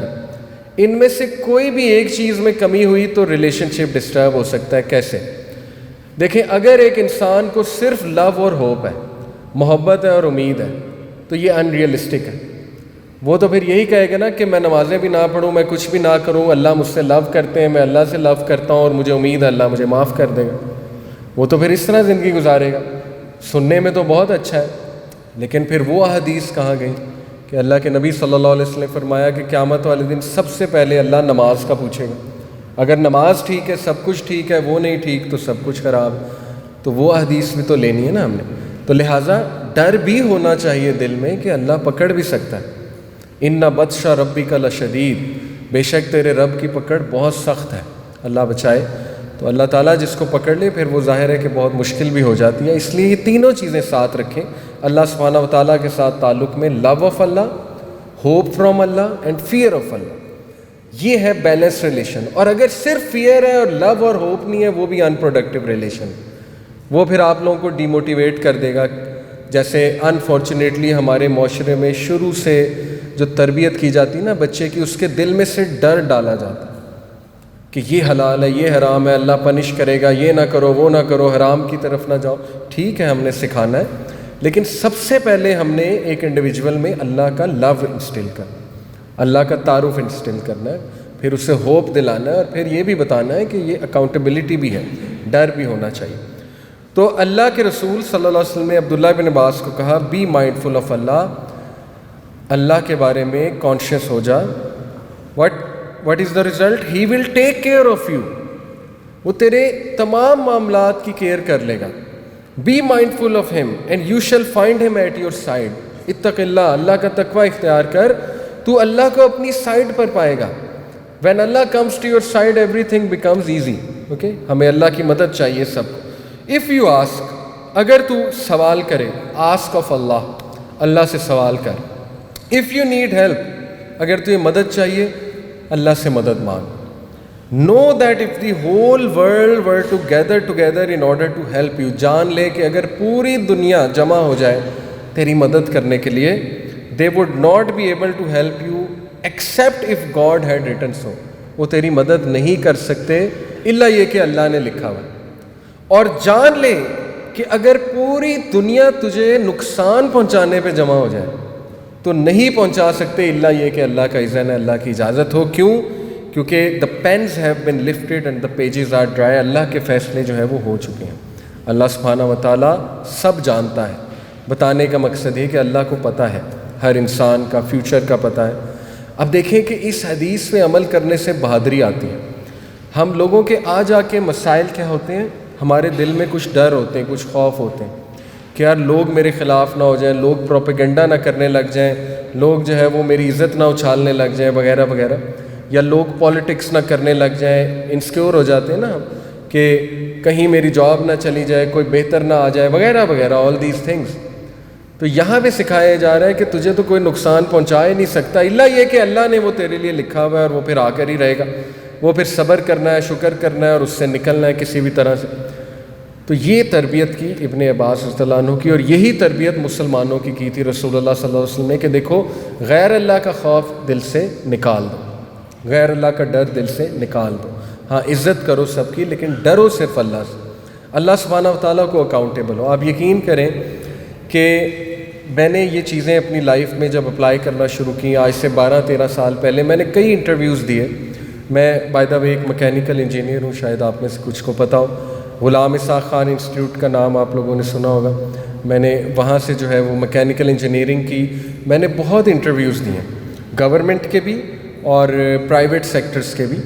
ان میں سے کوئی بھی ایک چیز میں کمی ہوئی تو ریلیشن شپ ڈسٹرب ہو سکتا ہے. کیسے؟ دیکھیں اگر ایک انسان کو صرف لو اور ہوپ ہے, محبت ہے اور امید ہے, تو یہ ان ریئلسٹک ہے. وہ تو پھر یہی کہے گا نا کہ میں نمازیں بھی نہ پڑھوں, میں کچھ بھی نہ کروں, اللہ مجھ سے لو کرتے ہیں, میں اللہ سے لو کرتا ہوں اور مجھے امید ہے اللہ مجھے معاف کر دے گا. وہ تو پھر اس طرح زندگی گزارے گا. سننے میں تو بہت اچھا ہے, لیکن پھر وہ حدیث کہاں گئی کہ اللہ کے نبی صلی اللہ علیہ وسلم نے فرمایا کہ قیامت والے دن سب سے پہلے اللہ نماز کا پوچھے گا. اگر نماز ٹھیک ہے سب کچھ ٹھیک ہے, وہ نہیں ٹھیک تو سب کچھ خراب. تو وہ حدیث بھی تو لینی ہے نا ہم نے. تو لہٰذا ڈر بھی ہونا چاہیے دل میں کہ اللہ پکڑ بھی سکتا ہے. ان بطش ربک لشدید, بے شک تیرے رب کی پکڑ بہت سخت ہے, اللہ بچائے. تو اللہ تعالیٰ جس کو پکڑ لے پھر وہ ظاہر ہے کہ بہت مشکل بھی ہو جاتی ہے. اس لیے یہ تینوں چیزیں ساتھ رکھیں اللہ سبحانہ و تعالیٰ کے ساتھ تعلق میں, love of Allah, hope from Allah and fear of Allah. یہ ہے بیلنس ریلیشن. اور اگر صرف فیئر ہے اور لو اور ہوپ نہیں ہے, وہ بھی ان پروڈکٹیو ریلیشن. وہ پھر آپ لوگوں کو ڈی موٹیویٹ کر دے گا. جیسے انفارچونیٹلی ہمارے معاشرے میں شروع سے جو تربیت کی جاتی نا بچے کی, اس کے دل میں سے ڈر ڈالا جاتا ہے کہ یہ حلال ہے, یہ حرام ہے, اللہ پنش کرے گا, یہ نہ کرو, وہ نہ کرو, حرام کی طرف نہ جاؤ. ٹھیک ہے ہم نے سکھانا ہے, لیکن سب سے پہلے ہم نے ایک انڈیویجول میں اللہ کا لو انسٹل کرنا. اللہ کا تعارف انسٹل کرنا ہے، پھر اسے ہوپ دلانا ہے، اور پھر یہ بھی بتانا ہے کہ یہ اکاؤنٹیبلٹی بھی ہے، ڈر بھی ہونا چاہیے۔ تو اللہ کے رسول صلی اللہ علیہ وسلم نے عبداللہ بن عباس کو کہا بی مائنڈفل آف اللہ کے بارے میں کانشیس ہو جا۔ What is the result? He will take care of you, وہ تیرے تمام معاملات کی کیئر کر لے گا۔ Be mindful of him and you shall find him at your side. اتق اللہ، اللہ کا تقوی اختیار کر، تو اللہ کو اپنی سائڈ پر پائے گا۔ When Allah comes to your side everything becomes easy. Okay, ہمیں اللہ کی مدد چاہیے سب کو۔ اف یو آسک، اگر تو سوال کرے، آسک آف اللہ سے سوال کر۔ اف یو نیڈ ہیلپ، اگر تجھے مدد چاہیے اللہ سے مدد مانگ۔ Know that if the whole world were to gather together in order to help you, جان لے کہ اگر پوری دنیا جمع ہو جائے تیری مدد کرنے کے لیے، they would not be able to help you except if God had written so, وہ تیری مدد نہیں کر سکتے الا یہ کہ اللہ نے لکھا ہوا۔ اور جان لے کہ اگر پوری دنیا تجھے نقصان پہنچانے پہ جمع ہو جائے تو نہیں پہنچا سکتے الا یہ کہ اللہ کا اذن ہے، اللہ کی اجازت ہو۔ کیوں؟ کیونکہ the pens have been lifted and the pages are dry, Allah کے فیصلے جو ہیں وہ ہو چکے ہیں۔ اللہ سبحانہ و تعالیٰ سب جانتا ہے۔ بتانے کا مقصد یہ کہ اللہ کو پتہ ہے ہر انسان کا فیوچر کا پتہ ہے۔ اب دیکھیں کہ اس حدیث پہ عمل کرنے سے بہادری آتی ہے۔ ہم لوگوں کے آ جا کے مسائل کیا ہوتے ہیں؟ ہمارے دل میں کچھ ڈر ہوتے ہیں، کچھ خوف ہوتے ہیں کہ یار لوگ میرے خلاف نہ ہو جائیں، لوگ پروپیگنڈا نہ کرنے لگ جائیں، لوگ جو ہے وہ میری عزت نہ اچھالنے لگ جائیں وغیرہ وغیرہ، یا لوگ پالیٹکس نہ کرنے لگ جائیں۔ انسیکیور ہو جاتے ہیں نا ہم کہ کہیں میری جاب نہ چلی جائے، کوئی بہتر نہ آ جائے وغیرہ وغیرہ، آل دیز تھنگس۔ تو یہاں پہ سکھایا جا رہا ہے کہ تجھے تو کوئی نقصان پہنچا ہی نہیں سکتا الا یہ کہ اللہ نے وہ تیرے لیے لکھا ہوا ہے، اور وہ پھر آ کر ہی رہے گا۔ وہ پھر صبر کرنا ہے، شکر کرنا ہے، اور اس سے نکلنا ہے کسی بھی طرح سے۔ تو یہ تربیت کی ابن عباس رضی اللہ عنہ کی، اور یہی تربیت مسلمانوں کی تھی رسول اللہ صلی اللہ علیہ وسلم نے کہ دیکھو غیر اللہ کا خوف دل سے نکال دو، غیر اللہ کا ڈر دل سے نکال دو۔ ہاں عزت کرو سب کی، لیکن ڈرو صرف اللہ سے، اللہ سبحانہ و تعالیٰ کو اکاؤنٹیبل ہو۔ آپ یقین کریں کہ میں نے یہ چیزیں اپنی لائف میں جب اپلائی کرنا شروع کی آج سے 12-13 سال پہلے، میں نے کئی انٹرویوز دیے۔ میں بائی دا وے ایک میکینیکل انجینئر ہوں، شاید آپ میں سے کچھ کو پتہ ہو۔ غلام اسحاق خان انسٹیٹیوٹ کا نام آپ لوگوں نے سنا ہوگا۔ میں نے وہاں سے جو ہے وہ میکینیکل انجینئرنگ کی، میں نے بہت انٹرویوز دیے، گورنمنٹ کے بھی اور پرائیویٹ سیکٹرز کے بھی۔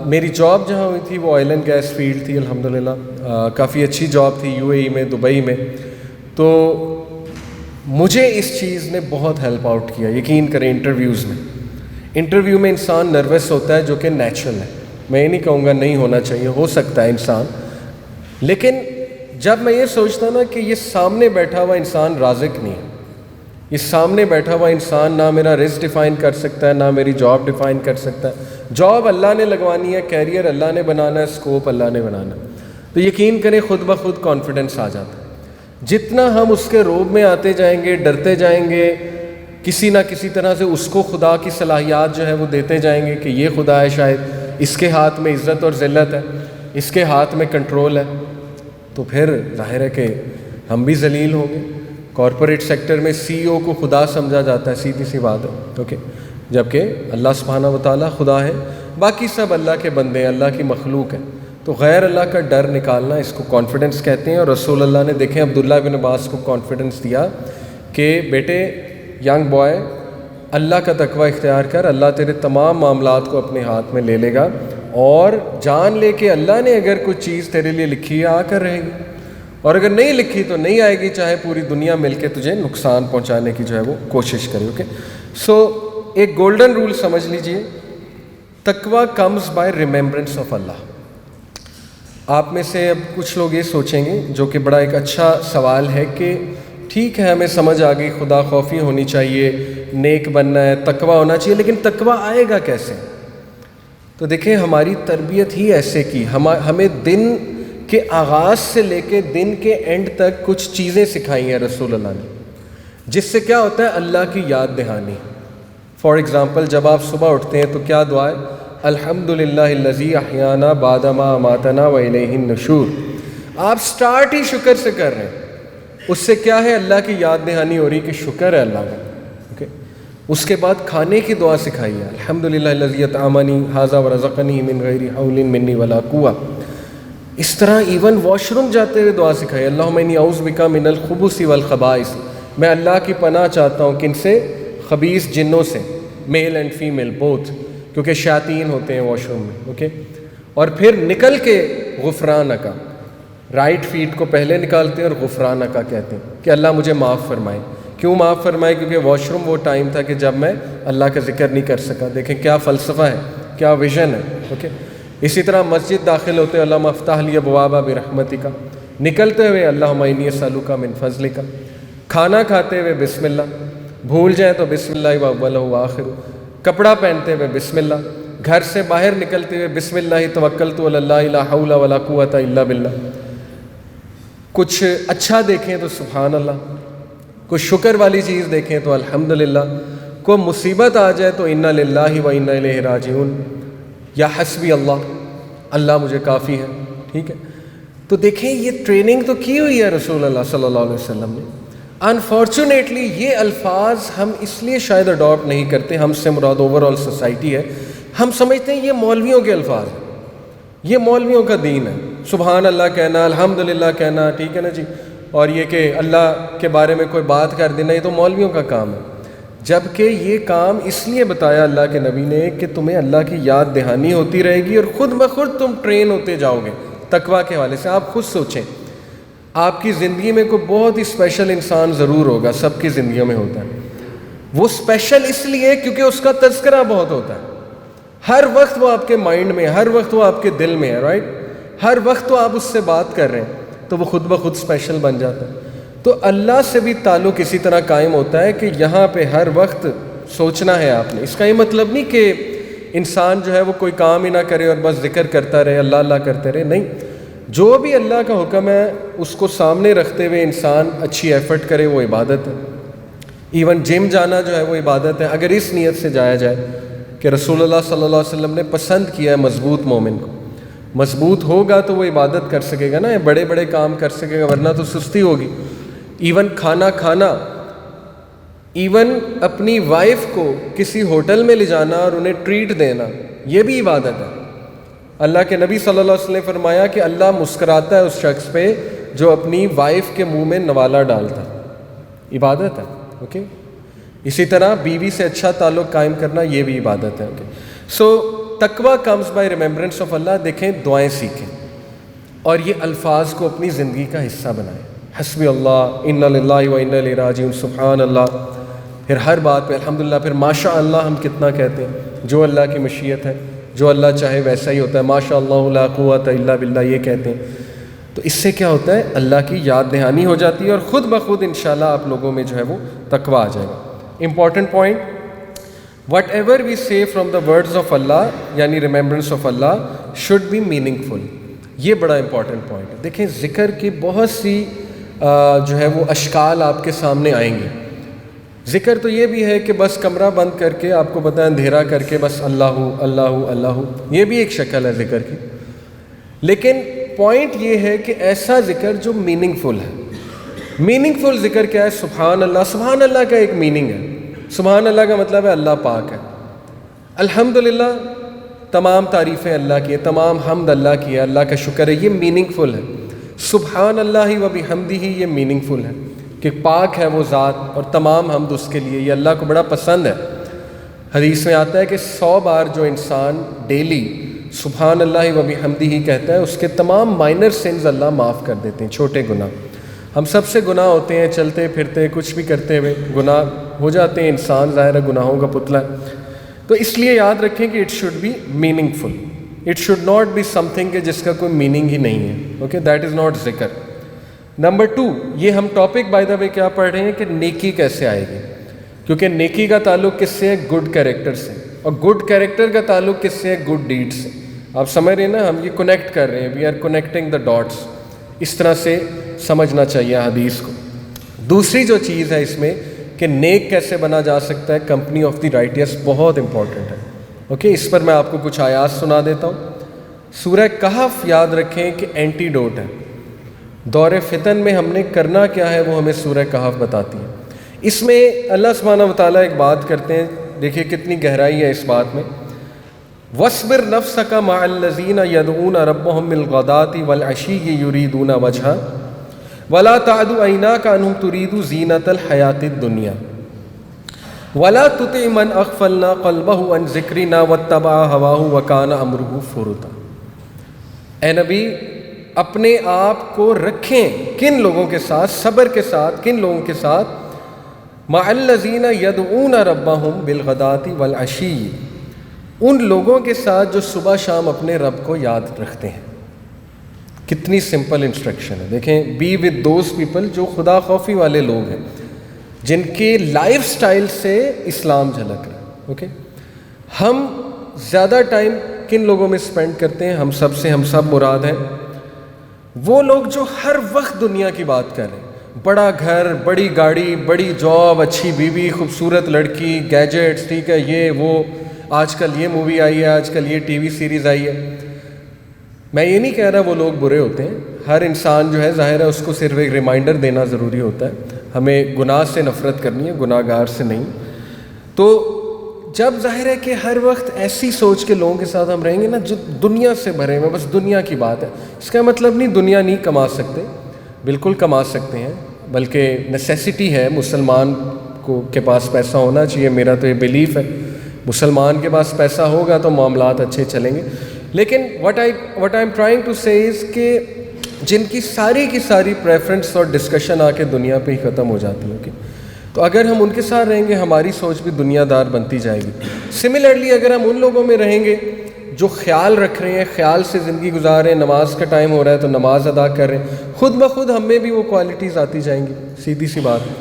میری جاب جہاں ہوئی تھی وہ آئل اینڈ گیس فیلڈ تھی، الحمدللہ کافی اچھی جاب تھی، UAE میں، دبئی میں۔ تو مجھے اس چیز نے بہت ہیلپ آؤٹ کیا، یقین کریں۔ انٹرویو میں انسان نروس ہوتا ہے، جو کہ نیچرل ہے، میں یہ نہیں کہوں گا نہیں ہونا چاہیے، ہو سکتا ہے انسان، لیکن جب میں یہ سوچتا نا کہ یہ سامنے بیٹھا ہوا انسان رازق نہیں ہے، یہ سامنے بیٹھا ہوا انسان نہ میرا رزق ڈیفائن کر سکتا ہے، نہ میری جاب ڈیفائن کر سکتا ہے۔ جاب اللہ نے لگوانی ہے، کیریئر اللہ نے بنانا ہے، اسکوپ اللہ نے بنانا ہے، تو یقین کریں خود بخود کانفیڈنس آ جاتا ہے۔ جتنا ہم اس کے روب میں آتے جائیں گے، ڈرتے جائیں گے، کسی نہ کسی طرح سے اس کو خدا کی صلاحیات جو ہے وہ دیتے جائیں گے کہ یہ خدا ہے، شاید اس کے ہاتھ میں عزت اور ذلت ہے، اس کے ہاتھ میں کنٹرول ہے، تو پھر ظاہر ہے کہ ہم بھی ذلیل ہوں گے۔ کارپوریٹ سیکٹر میں CEO کو خدا سمجھا جاتا ہے، سیدھی سی بات ہے، اوکے، جبکہ اللہ سبحانہ و تعالیٰ خدا ہے، باقی سب اللہ کے بندے ہیں، اللہ کی مخلوق ہے۔ تو غیر اللہ کا ڈر نکالنا، اس کو کانفیڈنس کہتے ہیں۔ اور رسول اللہ نے دیکھیں عبداللہ بن عباس کو کانفیڈنس دیا کہ بیٹے، ینگ بوائے، اللہ کا تقوی اختیار کر، اللہ تیرے تمام معاملات کو اپنے ہاتھ میں لے لے گا، اور جان لے کہ اللہ نے اگر کوئی چیز تیرے لیے لکھی ہے آ کر رہے گی، اور اگر نہیں لکھی تو نہیں آئے گی، چاہے پوری دنیا مل کے تجھے نقصان پہنچانے کی جو ہے وہ کوشش کرے۔ اوکے، سو ایک گولڈن رول سمجھ لیجئے، تقوی کمز بائی ریممبرنس آف اللہ۔ آپ میں سے اب کچھ لوگ یہ سوچیں گے، جو کہ بڑا ایک اچھا سوال ہے، کہ ٹھیک ہے ہمیں سمجھ آ گئی خدا خوفی ہونی چاہیے، نیک بننا ہے، تقوی ہونا چاہیے، لیکن تقوی آئے گا کیسے؟ تو دیکھیں ہماری تربیت ہی ایسے کی، ہمیں دن کے آغاز سے لے کے دن کے اینڈ تک کچھ چیزیں سکھائی ہیں رسول اللہ نے، جس سے کیا ہوتا ہے؟ اللہ کی یاد دہانی۔ فار ایگزامپل، جب آپ صبح اٹھتے ہیں تو کیا دعا ہے؟ الحمدللہ الذی احیانا بعد ما اماتنا والیہ النشور۔ آپ سٹارٹ ہی شکر سے کر رہے ہیں، اس سے کیا ہے؟ اللہ کی یاد دہانی ہو رہی کہ شکر ہے اللہ کا۔ اوکے، اس کے بعد کھانے کی دعا سکھائی ہے، الحمدللہ الذی اطعمنی ھذا ورزقنی من غیر حول منی ولا قوہ. اس طرح ایون واش روم جاتے ہوئے دعا سکھائی، اللہم انی اعوذ بک من الخبث والخبائث، میں اللہ کی پناہ چاہتا ہوں کن سے؟ خبیث جنوں سے، میل اینڈ فیمیل بوتھ، کیونکہ شیاطین ہوتے ہیں واش روم میں. اوکے، اور پھر نکل کے غفرانک، رائٹ فیٹ کو پہلے نکالتے ہیں اور غفرانک کہتے ہیں کہ اللہ مجھے معاف فرمائے. کیوں معاف فرمائے؟ کیونکہ واش روم وہ ٹائم تھا کہ جب میں اللہ کا ذکر نہیں کر سکا. دیکھیں کیا فلسفہ ہے، کیا ویژن ہے. اوکے، اسی طرح مسجد داخل ہوتے ہیں اللہم افتح لی ابواب برحمتک، نکلتے ہوئے اللہم انی اسألک من فضلک، کھانا کھاتے ہوئے بسم اللہ، بھول جائیں تو بسم اللہ واولہ وآخر، کپڑا پہنتے ہوئے بسم اللہ، گھر سے باہر نکلتے ہوئے بسم اللہ توکلت علی اللہ لا حول ولا قوۃ الا باللہ. کچھ اچھا دیکھیں تو سبحان اللہ، کوئی شکر والی چیز دیکھیں تو الحمدللہ، کوئی مصیبت آ جائے تو انا للہ و انا الیہ راجعون، یا حسبی اللہ، اللہ مجھے کافی ہے. ٹھیک ہے، تو دیکھیں یہ ٹریننگ تو کی ہوئی ہے رسول اللہ صلی اللہ علیہ وسلم نے. انفارچونیٹلی یہ الفاظ ہم اس لیے شاید اڈاپٹ نہیں کرتے، ہم سے مراد اوور آل سوسائٹی ہے، ہم سمجھتے ہیں یہ مولویوں کے الفاظ ہیں، یہ مولویوں کا دین ہے، سبحان اللہ کہنا، الحمدللہ کہنا، ٹھیک ہے نا جی، اور یہ کہ اللہ کے بارے میں کوئی بات کر دینا یہ تو مولویوں کا کام ہے. جبکہ یہ کام اس لیے بتایا اللہ کے نبی نے کہ تمہیں اللہ کی یاد دہانی ہوتی رہے گی اور خود بخود تم ٹرین ہوتے جاؤ گے تقویٰ کے حوالے سے. آپ خود سوچیں، آپ کی زندگی میں کوئی بہت ہی اسپیشل انسان ضرور ہوگا، سب کی زندگیوں میں ہوتا ہے. وہ اسپیشل اس لیے کیونکہ اس کا تذکرہ بہت ہوتا ہے، ہر وقت وہ آپ کے مائنڈ میں ہے، ہر وقت وہ آپ کے دل میں ہے، رائٹ، ہر وقت وہ آپ اس سے بات کر رہے ہیں، تو وہ خود بخود اسپیشل بن جاتا ہے. تو اللہ سے بھی تعلق اسی طرح قائم ہوتا ہے کہ یہاں پہ ہر وقت سوچنا ہے آپ نے. اس کا یہ مطلب نہیں کہ انسان جو ہے وہ کوئی کام ہی نہ کرے اور بس ذکر کرتا رہے، اللہ اللہ کرتے رہے، نہیں. جو بھی اللہ کا حکم ہے اس کو سامنے رکھتے ہوئے انسان اچھی ایفرٹ کرے، وہ عبادت ہے. ایون جم جانا جو ہے وہ عبادت ہے، اگر اس نیت سے جایا جائے کہ رسول اللہ صلی اللہ علیہ وسلم نے پسند کیا ہے مضبوط مومن کو. مضبوط ہوگا تو وہ عبادت کر سکے گا نا، بڑے بڑے کام کر سکے گا، ورنہ تو سستی ہوگی. ایون کھانا کھانا، ایون اپنی وائف کو کسی ہوٹل میں لے جانا اور انہیں ٹریٹ دینا، یہ بھی عبادت ہے. اللہ کے نبی صلی اللہ علیہ وسلم نے فرمایا کہ اللہ مسکراتا ہے اس شخص پہ جو اپنی وائف کے منہ میں نوالا ڈالتا ہے، عبادت ہے. اوکے، اسی طرح بیوی سے اچھا تعلق قائم کرنا، یہ بھی عبادت ہے. اوکے، سو تقویٰ comes by remembrance of Allah. دیکھیں، دعائیں سیکھیں اور یہ الفاظ کو اپنی زندگی کا حصہ بنائیں. حسبی اللہ، انا للہ و انا الیہ راجعون، سبحان اللہ، پھر ہر بات پہ الحمدللہ، پھر ماشاء اللہ ہم کتنا کہتے ہیں، جو اللہ کی مشیت ہے، جو اللہ چاہے ویسا ہی ہوتا ہے. ماشاء اللہ لا قوۃ الا باللہ یہ کہتے ہیں. تو اس سے کیا ہوتا ہے؟ اللہ کی یاد دہانی ہو جاتی ہے اور خود بخود انشاءاللہ آپ لوگوں میں جو ہے وہ تقویٰ آ جائے گا. Important point, whatever we say from the words of Allah, یعنی remembrance of Allah, should be meaningful. یہ بڑا امپورٹنٹ پوائنٹ ہے. دیکھیں، ذکر کی بہت سی جو ہے وہ اشکال آپ کے سامنے آئیں گے. ذکر تو یہ بھی ہے کہ بس کمرہ بند کر کے، آپ کو پتہ ہے اندھیرا کر کے بس اللہ اللہ اللہ، یہ بھی ایک شکل ہے ذکر کی. لیکن پوائنٹ یہ ہے کہ ایسا ذکر جو میننگ فل ہے. میننگ فل ذکر کیا ہے؟ سبحان اللہ. سبحان اللہ کا ایک میننگ ہے. سبحان اللہ کا مطلب ہے اللہ پاک ہے. الحمدللہ، تمام تعریفیں اللہ کی ہیں، تمام حمد اللہ کی ہے، اللہ کا شکر ہے، یہ میننگ فل ہے. سبحان اللہ و بحمدہ، یہ میننگ فل ہے کہ پاک ہے وہ ذات اور تمام حمد اس کے لیے، یہ اللہ کو بڑا پسند ہے. حدیث میں آتا ہے کہ 100 بار جو انسان ڈیلی سبحان اللہ و بحمدہ کہتا ہے، اس کے تمام مائنر سنز اللہ معاف کر دیتے ہیں، چھوٹے گناہ. ہم سب سے گناہ ہوتے ہیں، چلتے پھرتے کچھ بھی کرتے ہوئے گناہ ہو جاتے ہیں. انسان ظاہر ہے گناہوں کا پتلا ہے. تو اس لیے یاد رکھیں کہ it should be meaningful. It should not be something کہ جس کا کوئی میننگ ہی نہیں ہے. اوکے، دیٹ از ناٹ ذکر. نمبر 2، یہ ہم ٹاپک بائی دا وے کیا پڑھ رہے ہیں کہ نیکی کیسے آئے گی، کیونکہ نیکی کا تعلق کس سے ہے؟ گڈ کیریکٹر سے. اور گڈ کیریکٹر کا تعلق کس سے ہے؟ گڈ ڈیڈ سے. آپ سمجھ رہے ہیں نا، ہم یہ کنیکٹ کر رہے ہیں، we are connecting the dots. اس طرح سے سمجھنا چاہیے حدیث کو. دوسری جو چیز ہے اس میں کہ نیک کیسے بنا جا سکتا ہے، کمپنی آف دی رائٹیس بہت امپورٹنٹ ہے. اوکے، اس پر میں آپ کو کچھ آیات سنا دیتا ہوں. سورہ کہف یاد رکھیں کہ اینٹی ڈوٹ ہے. دور فتن میں ہم نے کرنا کیا ہے وہ ہمیں سورہ کہف بتاتی ہے. اس میں اللہ سبحانہ و تعالیٰ ایک بات کرتے ہیں, دیکھیے کتنی گہرائی ہے اس بات میں. وَاصْبِرْ نَفْسَكَ مَعَ الَّذِينَ يَدْعُونَ رَبَّهُم بِالْغَدَاةِ وَالْعَشِيِّ يُرِيدُونَ وَجْهَهُ وَلَا تَعْدُ عَيْنَاكَ عَنْهُمْ تُرِيدُ زِينَةَ الْحَيَاةِ الدُّنْيَا وَلَا تُطِعْ مَنْ أَغْفَلْنَا قَلْبَهُ عَنْ ذِكْرِنَا وَاتَّبَعَ هَوَاهُ وَكَانَ أَمْرُهُ فُرُطًا. اے نبی اپنے آپ کو رکھیں کن لوگوں کے ساتھ, صبر کے ساتھ, کن لوگوں کے ساتھ, مَعَ الَّذِينَ يَدْعُونَ رَبَّهُم بِالْغَدَاةِ وَالْعَشِيِّ, ان لوگوں کے ساتھ جو صبح شام اپنے رب کو یاد رکھتے ہیں. کتنی سمپل انسٹرکشن ہے. دیکھیں, بی ود دوز پیپل جو خدا خوفی والے لوگ ہیں, جن کے لائف سٹائل سے اسلام جھلک رہا ہے. اوکے, ہم زیادہ ٹائم کن لوگوں میں سپینڈ کرتے ہیں؟ ہم سب مراد ہیں وہ لوگ جو ہر وقت دنیا کی بات کر رہے ہیں. بڑا گھر, بڑی گاڑی, بڑی جاب, اچھی بیوی, خوبصورت لڑکی, گیجٹس, ٹھیک ہے, یہ وہ, آج کل یہ مووی آئی ہے, آج کل یہ ٹی وی سیریز آئی ہے. میں یہ نہیں کہہ رہا وہ لوگ برے ہوتے ہیں. ہر انسان جو ہے ظاہر ہے اس کو صرف ایک ریمائنڈر دینا ضروری ہوتا ہے. ہمیں گناہ سے نفرت کرنی ہے, گناہ گار سے نہیں. تو جب ظاہر ہے کہ ہر وقت ایسی سوچ کے لوگوں کے ساتھ ہم رہیں گے نا جو دنیا سے بھرے ہوئے, بس دنیا کی بات ہے, اس کا مطلب نہیں دنیا نہیں کما سکتے, بالکل کما سکتے ہیں, بلکہ نیسیسٹی ہے مسلمان کو کے پاس پیسہ ہونا چاہیے. میرا تو یہ بیلیف ہے مسلمان کے پاس پیسہ ہوگا تو معاملات اچھے چلیں گے. لیکن what I'm trying to say is کہ جن کی ساری پریفرنس اور ڈسکشن آ کے دنیا پہ ہی ختم ہو جاتی ہے. اوکے, تو اگر ہم ان کے ساتھ رہیں گے ہماری سوچ بھی دنیا دار بنتی جائے گی. سملرلی اگر ہم ان لوگوں میں رہیں گے جو خیال رکھ رہے ہیں, خیال سے زندگی گزار رہے ہیں, نماز کا ٹائم ہو رہا ہے تو نماز ادا کر رہے ہیں, خود بخود ہم میں بھی وہ کوالٹیز آتی جائیں گی. سیدھی سی بات ہے.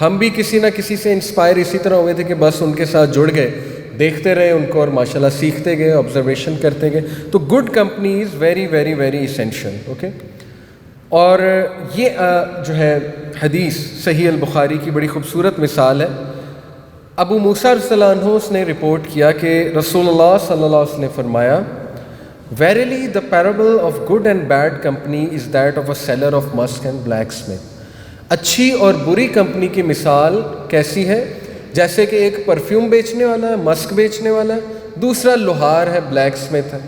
ہم بھی کسی نہ کسی سے انسپائر اسی طرح ہوئے تھے کہ بس ان کے ساتھ جڑ گئے, دیکھتے رہے ان کو اور ماشاءاللہ سیکھتے گئے, آبزرویشن کرتے گئے. تو good company is very very very essential. Okay, اور یہ جو ہے حدیث صحیح البخاری کی بڑی خوبصورت مثال ہے. ابو موسیٰ رضی اللہ عنہ اس نے رپورٹ کیا کہ رسول اللہ صلی اللہ علیہ وسلم نے فرمایا, Verily the parable of good and bad company is that of a seller of musk and blacksmith. اچھی اور بری کمپنی کی مثال کیسی ہے؟ جیسے کہ ایک پرفیوم بیچنے والا ہے, مسک بیچنے والا ہے, دوسرا لوہار ہے, بلیک سمتھ ہے.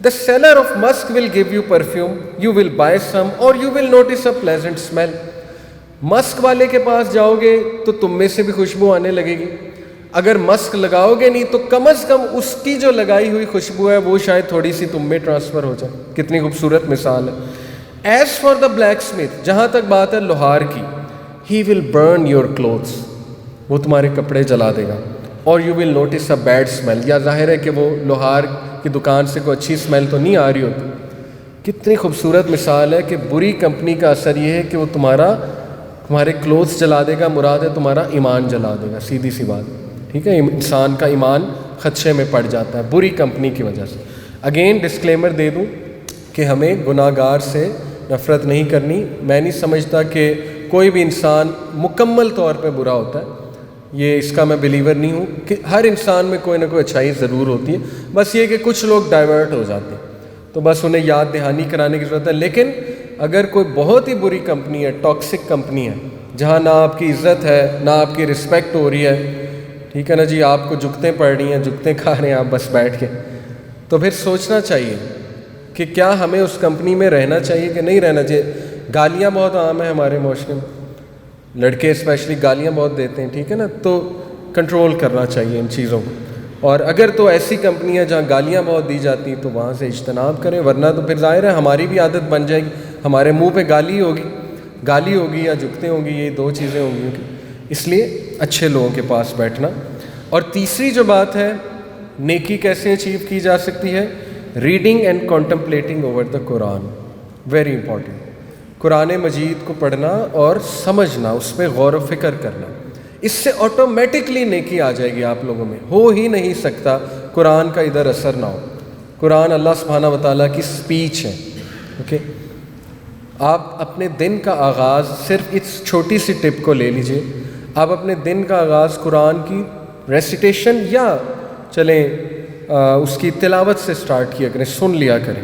The seller of musk will give you perfume, you will buy some or you will notice a pleasant smell. مسک والے کے پاس جاؤ گے تو تم میں سے بھی خوشبو آنے لگے گی. اگر مسک لگاؤ گے نہیں تو کم از کم اس کی جو لگائی ہوئی خوشبو ہے وہ شاید تھوڑی سی تم میں ٹرانسفر ہو جائے. کتنی خوبصورت مثال ہے. As for the blacksmith, جہاں تک بات ہے لوہار کی, he will burn your clothes, وہ تمہارے کپڑے جلا دے گا. اور you will notice a bad smell, یا ظاہر ہے کہ وہ لوہار کی دکان سے کوئی اچھی اسمیل تو نہیں آ رہی ہوتی. کتنی خوبصورت مثال ہے کہ بری کمپنی کا اثر یہ ہے کہ وہ تمہارے کلوتھس جلا دے گا, مراد ہے تمہارا ایمان جلا دے گا. سیدھی سی بات, ٹھیک ہے. انسان کا ایمان خدشے میں پڑ جاتا ہے بری کمپنی کی وجہ سے. اگین ڈسکلیمر دے دوں کہ ہمیں گناہ گار سے نفرت نہیں کرنی. میں نہیں سمجھتا کہ کوئی بھی انسان مکمل طور پہ برا ہوتا ہے, یہ اس کا میں بلیور نہیں ہوں. کہ ہر انسان میں کوئی نہ کوئی اچھائی ضرور ہوتی ہے, بس یہ کہ کچھ لوگ ڈائیورٹ ہو جاتے ہیں تو بس انہیں یاد دہانی کرانے کی ضرورت ہے. لیکن اگر کوئی بہت ہی بری کمپنی ہے, ٹاکسک کمپنی ہے, جہاں نہ آپ کی عزت ہے نہ آپ کی رسپیکٹ ہو رہی ہے, ٹھیک ہے نا جی, آپ کو جگتیں پڑ رہی ہیں, جگتیں کھا رہے ہیں آپ بس بیٹھ کے, تو پھر سوچنا چاہیے کہ کیا ہمیں اس کمپنی میں رہنا چاہیے کہ نہیں رہنا چاہیے. گالیاں بہت عام ہیں ہمارے معاشرے میں, لڑکے اسپیشلی گالیاں بہت دیتے ہیں, ٹھیک ہے نا, تو کنٹرول کرنا چاہیے ان چیزوں کو. اور اگر تو ایسی کمپنی ہے جہاں گالیاں بہت دی جاتی ہیں تو وہاں سے اجتناب کریں, ورنہ تو پھر ظاہر ہے ہماری بھی عادت بن جائے گی, ہمارے منہ پہ گالی ہوگی یا جگتیں ہوں گی, یہ دو چیزیں ہوں گی. اس لیے اچھے لوگوں کے پاس بیٹھنا. اور تیسری جو بات ہے نیکی کیسے اچیو کی جا سکتی ہے, reading and contemplating over the Quran. Very important. Quran Majeed کو پڑھنا اور سمجھنا, اس پہ غور و فکر کرنا, اس سے آٹومیٹکلی نیکی آ جائے گی آپ لوگوں میں. ہو ہی نہیں سکتا قرآن کا ادھر اثر نہ ہو. قرآن اللہ سبحانہ و تعالیٰ کی سپیچ ہے. اوکے, آپ اپنے دن کا آغاز, صرف اس چھوٹی سی ٹپ کو لے لیجئے, آپ اپنے دن کا آغاز قرآن کی ریسیٹیشن یا چلیں اس کی تلاوت سے سٹارٹ کیا کریں, سن لیا کریں.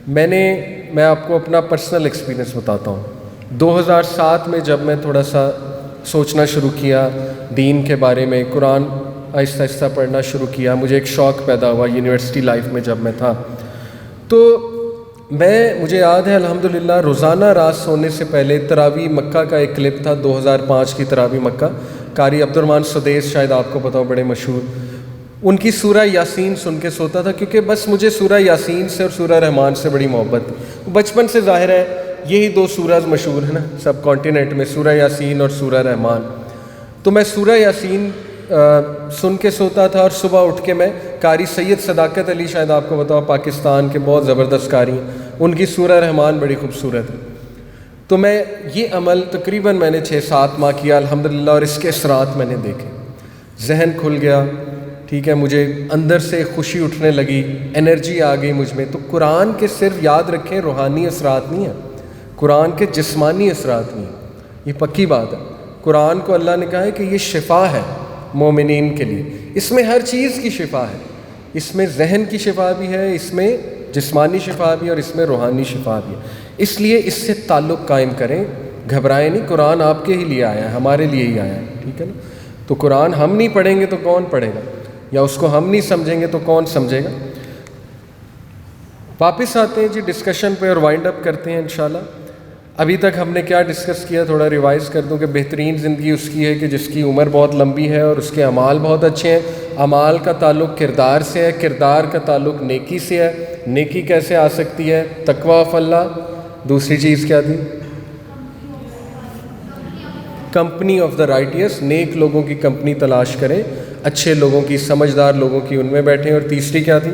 میں آپ کو اپنا پرسنل ایکسپیرینس بتاتا ہوں. 2007 میں جب میں تھوڑا سا سوچنا شروع کیا دین کے بارے میں، قرآن آہستہ آہستہ پڑھنا شروع کیا. مجھے ایک شوق پیدا ہوا یونیورسٹی لائف میں جب میں تھا. تو مجھے یاد ہے الحمدللہ روزانہ رات سونے سے پہلے تراویح مکہ کا ایک کلپ تھا، 2005 کی تراویح مکہ، قاری عبد الرحمن سدیس شاید آپ کو پتہ ہو، بڑے مشہور. ان کی سورہ یاسین سن کے سوتا تھا، کیونکہ بس مجھے سورہ یاسین سے اور سورہ رحمان سے بڑی محبت تھی. بچپن سے ظاہر ہے یہی دو سورہ مشہور ہیں نا سب کانٹیننٹ میں، سورہ یاسین اور سورہ رحمان. تو میں سورہ یاسین سن کے سوتا تھا، اور صبح اٹھ کے میں قاری سید صداقت علی، شاید آپ کو بتاؤ، پاکستان کے بہت زبردست قاری ہیں، ان کی سورہ رحمان بڑی خوبصورت ہے. تو میں یہ عمل تقریباً میں نے 6-7 ماہ کیا الحمدللہ، اور اس کے اثرات میں نے دیکھے. ذہن کھل گیا، ٹھیک ہے، مجھے اندر سے خوشی اٹھنے لگی، انرجی آ گئی مجھ میں. تو قرآن کے صرف یاد رکھیں روحانی اثرات نہیں ہیں، قرآن کے جسمانی اثرات نہیں ہیں، یہ پکی بات ہے. قرآن کو اللہ نے کہا ہے کہ یہ شفا ہے مومنین کے لیے. اس میں ہر چیز کی شفا ہے، اس میں ذہن کی شفا بھی ہے، اس میں جسمانی شفا بھی ہے، اور اس میں روحانی شفا بھی ہے. اس لیے اس سے تعلق قائم کریں، گھبرائیں نہیں. قرآن آپ کے ہی لیے آیا ہے، ہمارے لیے ہی آیا ہے، ٹھیک ہے نا. تو قرآن ہم نہیں پڑھیں گے تو کون پڑھے گا، یا اس کو ہم نہیں سمجھیں گے تو کون سمجھے گا. واپس آتے ہیں جی ڈسکشن پہ اور وائنڈ اپ کرتے ہیں انشاءاللہ. ابھی تک ہم نے کیا ڈسکس کیا، تھوڑا ریوائز کر دوں کہ بہترین زندگی اس کی ہے کہ جس کی عمر بہت لمبی ہے اور اس کے اعمال بہت اچھے ہیں. اعمال کا تعلق کردار سے ہے، کردار کا تعلق نیکی سے ہے. نیکی کیسے آ سکتی ہے؟ تقویٰ آف اللہ. دوسری چیز کیا تھی؟ کمپنی آف دا رائٹیس، نیک لوگوں کی کمپنی تلاش کریں، اچھے لوگوں کی، سمجھدار لوگوں کی، ان میں بیٹھیں. اور تیسری کیا تھی؟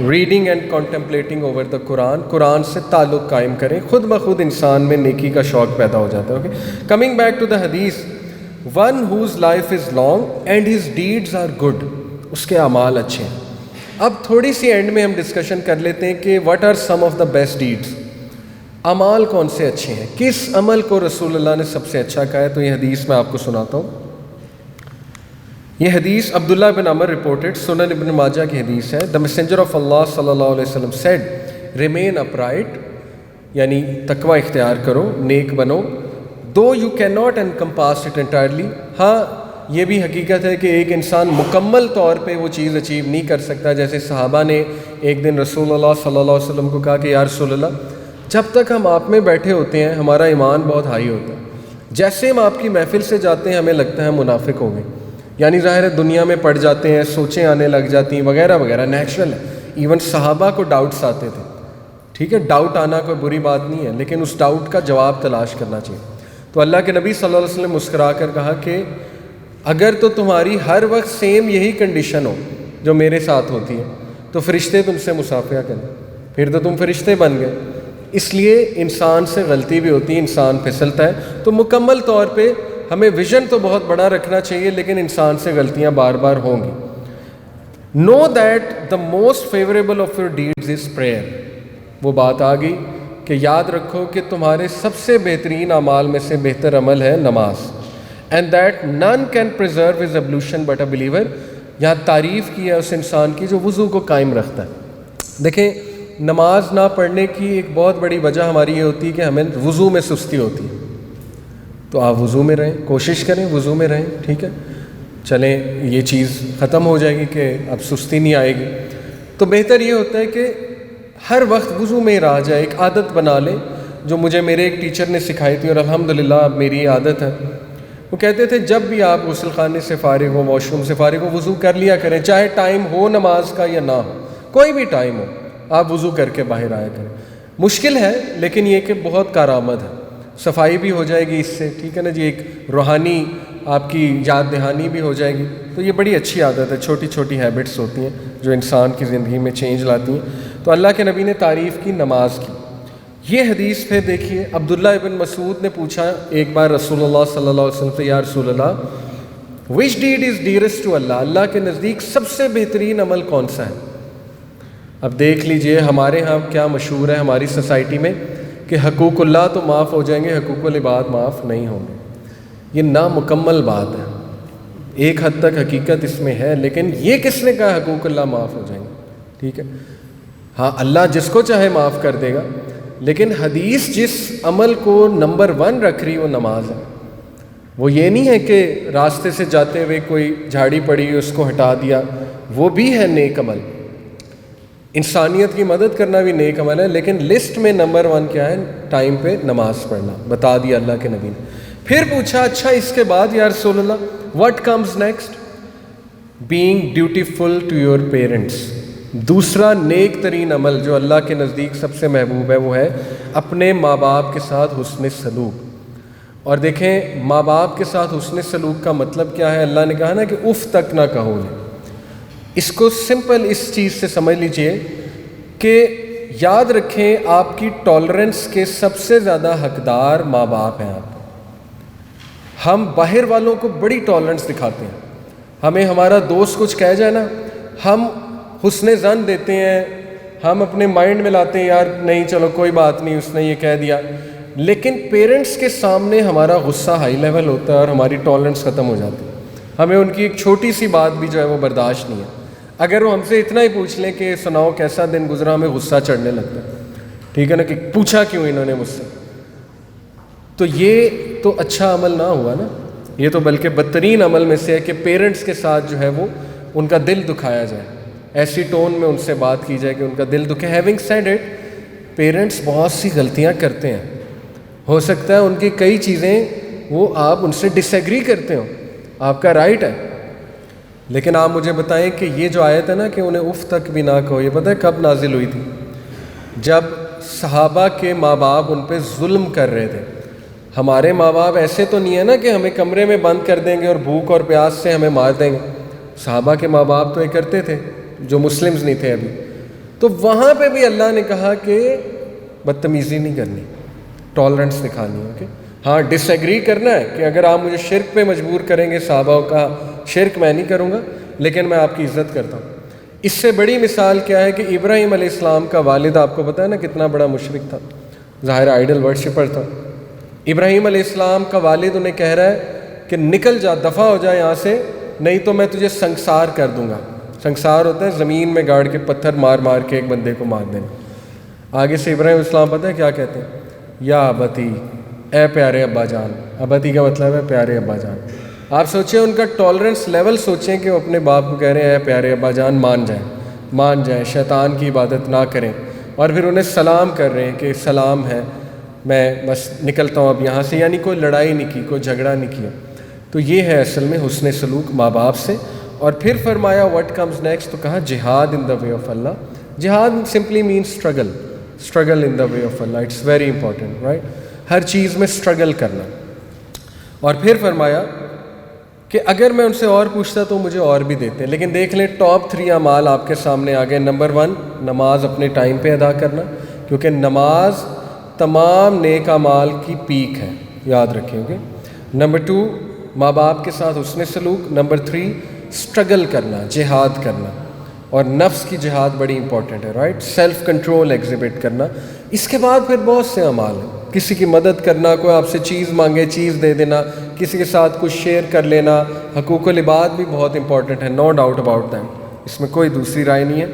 Reading and contemplating over the Quran. Quran سے تعلق قائم کریں، خود بخود انسان میں نیکی کا شوق پیدا ہو جاتا ہے. Okay, coming back to the حدیث، one whose life is long and his deeds are good, اس کے اعمال اچھے ہیں. اب تھوڑی سی اینڈ میں ہم ڈسکشن کر لیتے ہیں کہ what are some of the best deeds. اعمال کون سے اچھے ہیں، کس عمل کو رسول اللہ نے سب سے اچھا کہا ہے. تو یہ حدیث میں آپ کو سناتا ہوں. یہ حدیث عبداللہ بن عمر رپورٹڈ، سنن ابن ماجہ کی حدیث ہے. دا میسنجر آف اللہ صلی اللہ علیہ وسلم سیڈ ریمین اپرائٹ، یعنی تقوی اختیار کرو، نیک بنو. Though you can not encompass it entirely. ہاں یہ بھی حقیقت ہے کہ ایک انسان مکمل طور پہ وہ چیز اچیو نہیں کر سکتا. جیسے صحابہ نے ایک دن رسول اللہ صلی اللہ علیہ وسلم کو کہا کہ یا رسول اللہ، جب تک ہم آپ میں بیٹھے ہوتے ہیں ہمارا ایمان بہت ہائی ہوتا ہے، جیسے ہم آپ کی محفل سے جاتے ہیں ہمیں لگتا ہے منافق ہو گئے. یعنی ظاہر ہے دنیا میں پڑ جاتے ہیں، سوچیں آنے لگ جاتی ہیں وغیرہ وغیرہ، نیچرل ہے. ایون صحابہ کو ڈاؤٹس آتے تھے، ٹھیک ہے، ڈاؤٹ آنا کوئی بری بات نہیں ہے، لیکن اس ڈاؤٹ کا جواب تلاش کرنا چاہیے. تو اللہ کے نبی صلی اللہ علیہ وسلم مسکرا کر کہا کہ اگر تو تمہاری ہر وقت سیم یہی کنڈیشن ہو جو میرے ساتھ ہوتی ہے تو فرشتے تم سے مصافحہ کریں، پھر تو تم فرشتے بن گئے. اس لیے انسان سے غلطی بھی ہوتی ہے، انسان پھسلتا ہے. تو مکمل طور پہ ہمیں ویژن تو بہت بڑا رکھنا چاہیے، لیکن انسان سے غلطیاں بار بار ہوں گی. Know that the most favourable of your deeds is prayer. وہ بات آ گئی کہ یاد رکھو کہ تمہارے سب سے بہترین اعمال میں سے بہتر عمل ہے نماز. And that none can preserve his ablution but a believer. یہاں تعریف کی ہے اس انسان کی جو وضو کو قائم رکھتا ہے. دیکھیں، نماز نہ پڑھنے کی ایک بہت بڑی وجہ ہماری یہ ہوتی ہے کہ ہمیں وضو میں سستی ہوتی ہے. تو آپ وضو میں رہیں، کوشش کریں وضو میں رہیں، ٹھیک ہے. چلیں یہ چیز ختم ہو جائے گی کہ اب سستی نہیں آئے گی. تو بہتر یہ ہوتا ہے کہ ہر وقت وضو میں رہ جائے، ایک عادت بنا لیں جو مجھے میرے ایک ٹیچر نے سکھائی تھی اور الحمدللہ اب میری عادت ہے. وہ کہتے تھے جب بھی آپ غسل خانے سے فارغ ہو، واش روم سے فارغ ہو، وضو کر لیا کریں، چاہے ٹائم ہو نماز کا یا نہ ہو، کوئی بھی ٹائم ہو آپ وضو کر کے باہر آیا کریں. مشکل ہے لیکن یہ کہ بہت کارآمد ہے، صفائی بھی ہو جائے گی اس سے، ٹھیک ہے نا جی، ایک روحانی آپ کی یاد دہانی بھی ہو جائے گی. تو یہ بڑی اچھی عادت ہے، چھوٹی چھوٹی ہیبٹس ہوتی ہیں جو انسان کی زندگی میں چینج لاتی ہیں. تو اللہ کے نبی نے تعریف کی نماز کی. یہ حدیث پھر دیکھیے، عبداللہ ابن مسعود نے پوچھا ایک بار رسول اللہ صلی اللہ علیہ وسلم سے، یا رسول اللہ وچ ڈیڈ از ڈیئرسٹ ٹو اللہ، اللہ کے نزدیک سب سے بہترین عمل کون سا ہے. اب دیکھ لیجئے ہمارے ہاں کیا مشہور ہے ہماری سوسائٹی میں کہ حقوق اللہ تو معاف ہو جائیں گے، حقوق العباد معاف نہیں ہوں گے. یہ نامکمل بات ہے، ایک حد تک حقیقت اس میں ہے، لیکن یہ کس نے کہا حقوق اللہ معاف ہو جائیں گے؟ ٹھیک ہے، ہاں اللہ جس کو چاہے معاف کر دے گا، لیکن حدیث جس عمل کو نمبر 1 رکھ رہی وہ نماز ہے. وہ یہ نہیں ہے کہ راستے سے جاتے ہوئے کوئی جھاڑی پڑی اس کو ہٹا دیا، وہ بھی ہے نیک عمل. انسانیت کی مدد کرنا بھی نیک عمل ہے، لیکن لسٹ میں نمبر 1 کیا ہے؟ ٹائم پہ نماز پڑھنا. بتا دیا اللہ کے نبی نے. پھر پوچھا اچھا اس کے بعد یا رسول Allah what comes next? Being dutiful to your parents. دوسرا نیک ترین عمل جو اللہ کے نزدیک سب سے محبوب ہے وہ ہے اپنے ماں باپ کے ساتھ حسن سلوک. اور دیکھیں ماں باپ کے ساتھ حسن سلوک کا مطلب کیا ہے؟ اللہ نے کہا نا کہ اف تک نہ کہو. اس کو سمپل اس چیز سے سمجھ لیجئے کہ یاد رکھیں آپ کی ٹالرنس کے سب سے زیادہ حقدار ماں باپ ہیں. آپ ہم باہر والوں کو بڑی ٹالرنس دکھاتے ہیں. ہمیں ہمارا دوست کچھ کہہ جائے نا ہم حسن ظن دیتے ہیں، ہم اپنے مائنڈ میں لاتے ہیں یار نہیں چلو کوئی بات نہیں اس نے یہ کہہ دیا. لیکن پیرنٹس کے سامنے ہمارا غصہ ہائی لیول ہوتا ہے اور ہماری ٹالرنس ختم ہو جاتی ہے. ہمیں ان کی ایک چھوٹی سی بات بھی جو ہے وہ برداشت نہیں ہے. اگر وہ ہم سے اتنا ہی پوچھ لیں کہ سناؤ کیسا دن گزرا، ہمیں غصہ چڑھنے لگتا ہے. ٹھیک ہے نا، کہ پوچھا کیوں انہوں نے مجھ سے. تو یہ تو اچھا عمل نہ ہوا نا، یہ تو بلکہ بدترین عمل میں سے ہے کہ پیرنٹس کے ساتھ جو ہے وہ ان کا دل دکھایا جائے، ایسی ٹون میں ان سے بات کی جائے کہ ان کا دل دکھے. ہیونگ سیڈ اٹ، پیرنٹس بہت سی غلطیاں کرتے ہیں. ہو سکتا ہے ان کی کئی چیزیں وہ آپ ان سے ڈس ایگری کرتے ہو، آپ کا رائٹ ہے. لیکن آپ مجھے بتائیں کہ یہ جو آیت ہے نا کہ انہیں اف تک بھی نہ کہو، یہ پتہ ہے کب نازل ہوئی تھی؟ جب صحابہ کے ماں باپ ان پہ ظلم کر رہے تھے. ہمارے ماں باپ ایسے تو نہیں ہے نا کہ ہمیں کمرے میں بند کر دیں گے اور بھوک اور پیاس سے ہمیں مار دیں گے. صحابہ کے ماں باپ تو یہ کرتے تھے جو مسلمز نہیں تھے ابھی. تو وہاں پہ بھی اللہ نے کہا کہ بدتمیزی نہیں کرنی، ٹالرنس دکھانی ہے. اوکے ہاں ڈس ایگری کرنا ہے کہ اگر آپ مجھے شرک پہ مجبور کریں گے، صحابہ کا شرک میں نہیں کروں گا لیکن میں آپ کی عزت کرتا ہوں. اس سے بڑی مثال کیا ہے کہ ابراہیم علیہ السلام کا والد آپ کو پتہ ہے نا کتنا بڑا مشرک تھا، ظاہر آئیڈل ورشپر تھا. ابراہیم علیہ السلام کا والد انہیں کہہ رہا ہے کہ نکل جا، دفع ہو جا یہاں سے، نہیں تو میں تجھے سنگسار کر دوں گا. سنگسار ہوتا ہے زمین میں گاڑ کے پتھر مار مار کے ایک بندے کو مار دینا. آگے سے ابراہیم علیہ السلام پتہ ہے کیا کہتے ہیں؟ یا ابتی، اے پیارے ابا جان. ابتی کا مطلب ہے پیارے ابا جان. آپ سوچیں ان کا ٹالرنس لیول سوچیں کہ وہ اپنے باپ کو کہہ رہے ہیں اے پیارے ابا جان مان جائیں شیطان کی عبادت نہ کریں، اور پھر انہیں سلام کر رہے ہیں کہ سلام ہے میں بس نکلتا ہوں اب یہاں سے. یعنی کوئی لڑائی نہیں کی، کوئی جھگڑا نہیں کیا. تو یہ ہے اصل میں حسن سلوک ماں باپ سے. اور پھر فرمایا واٹ کمز نیکسٹ، تو کہا جہاد ان دا وے آف اللہ. جہاد simply means struggle in the way of Allah. It's very important right, ہر چیز میں اسٹرگل کرنا. اور پھر فرمایا کہ اگر میں ان سے اور پوچھتا تو مجھے اور بھی دیتے. لیکن دیکھ لیں ٹاپ 3 اعمال آپ کے سامنے آ گئے. نمبر 1 نماز اپنے ٹائم پہ ادا کرنا، کیونکہ نماز تمام نیک اعمال کی پیک ہے، یاد رکھیں گے. نمبر 2 ماں باپ کے ساتھ حسن سلوک. نمبر 3 اسٹرگل کرنا، جہاد کرنا. اور نفس کی جہاد بڑی امپورٹنٹ ہے رائٹ، سیلف کنٹرول ایگزیبٹ کرنا. اس کے بعد پھر بہت سے اعمال ہیں، کسی کی مدد کرنا، کوئی آپ سے چیز مانگے چیز دے دینا، کسی کے ساتھ کچھ شیئر کر لینا. حقوق العباد بھی بہت امپورٹنٹ ہے، نو ڈاؤٹ اباؤٹ دیٹ، اس میں کوئی دوسری رائے نہیں ہے.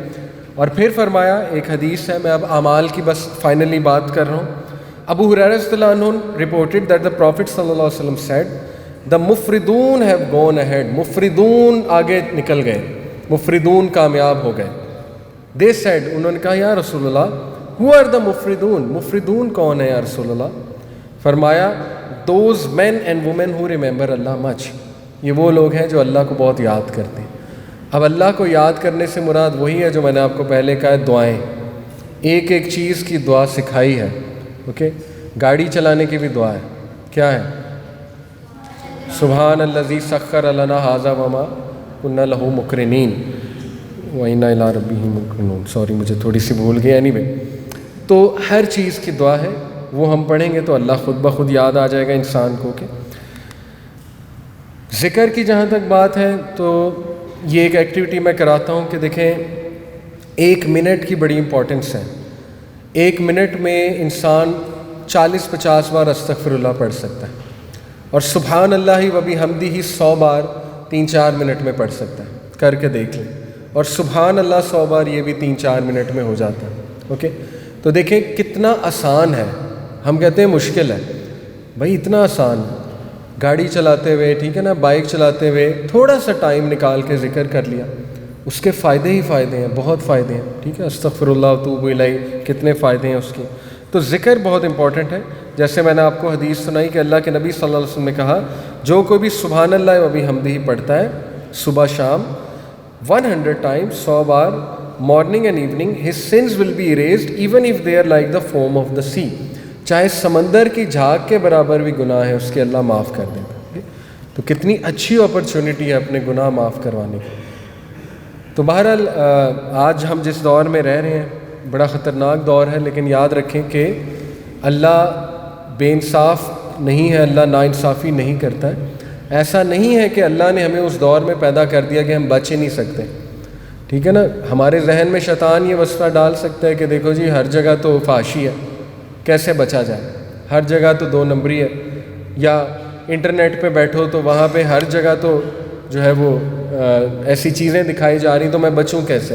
اور پھر فرمایا ایک حدیث ہے، میں اب اعمال کی بس فائنلی بات کر رہا ہوں. ابو ہریرہ رضی اللہ عنہ reported that the Prophet صلی اللہ علیہ وسلم said the مفردون have gone ahead. مفردون آگے نکل گئے، مفردون کامیاب ہو گئے. they said، انہوں نے کہا یا رسول اللہ who are the مفردون، مفردون کون ہے یا رسول اللہ؟ فرمایا those men and women who remember Allah much. یہ وہ لوگ ہیں جو اللہ کو بہت یاد کرتے ہیں. اب اللہ کو یاد کرنے سے مراد وہی ہے جو میں نے آپ کو پہلے کہا ہے، دعائیں. ایک ایک چیز کی دعا سکھائی ہے. اوکے گاڑی چلانے کی بھی دعا ہے، کیا ہے؟ سبحان الذی سخر لنا ھذا وما کنا لہ مقرنین وَإِنَّا إِلَىٰ رَبِّهِمْ مُنقَلِبُونَ. سوری مجھے تھوڑی سی بھول گئی. اینی وے تو ہر چیز کی دعا ہے، وہ ہم پڑھیں گے تو اللہ خود بخود یاد آ جائے گا انسان کو. کہ ذکر کی جہاں تک بات ہے تو یہ ایک ایکٹیویٹی میں کراتا ہوں کہ دیکھیں 1 منٹ کی بڑی امپورٹنس ہے. 1 منٹ میں انسان 40-50 بار استغفر اللہ پڑھ سکتا ہے، اور سبحان اللہ و بحمدہ 100 بار 3-4 منٹ میں پڑھ سکتا ہے. کر کے دیکھ لیں. اور سبحان اللہ 100 بار یہ بھی 3-4 منٹ میں ہو جاتا ہے. اوکے تو دیکھیں کتنا آسان ہے. ہم کہتے ہیں مشکل ہے، بھائی اتنا آسان. گاڑی چلاتے ہوئے, ٹھیک ہے نا, بائک چلاتے ہوئے تھوڑا سا ٹائم نکال کے ذکر کر لیا, اس کے فائدے ہی فائدے ہیں, بہت فائدے ہیں, ٹھیک ہے. استغفر اللہ واتوب الیہ, کتنے فائدے ہیں اس کے. تو ذکر بہت امپورٹنٹ ہے. جیسے میں نے آپ کو حدیث سنائی کہ اللہ کے نبی صلی اللہ علیہ وسلم نے کہا جو کوئی بھی سبحان اللہ و بحمدہ پڑھتا ہے صبح شام 100 times, 100 bar, morning and evening, his sins will be erased even if they are like the foam of the sea. چاہے سمندر کی جھاگ کے برابر بھی گناہ ہے اس کے اللہ معاف کر دیں گے. تو کتنی اچھی اپرچونٹی ہے اپنے گناہ معاف کروانے کی. تو بہرحال آج ہم جس دور میں رہ رہے ہیں بڑا خطرناک دور ہے, لیکن یاد رکھیں کہ اللہ بے انصاف نہیں ہے, اللہ ناانصافی نہیں کرتا ہے. ایسا نہیں ہے کہ اللہ نے ہمیں اس دور میں پیدا کر دیا کہ ہم بچ ہی نہیں سکتے, ٹھیک ہے نا. ہمارے ذہن میں شیطان یہ وسوسہ ڈال سکتا ہے کہ دیکھو جی ہر جگہ تو فحاشی ہے, کیسے بچا جائے, ہر جگہ تو 2 نمبری ہے, یا انٹرنیٹ پہ بیٹھو تو وہاں پہ ہر جگہ تو جو ہے وہ ایسی چیزیں دکھائی جا رہی, تو میں بچوں کیسے.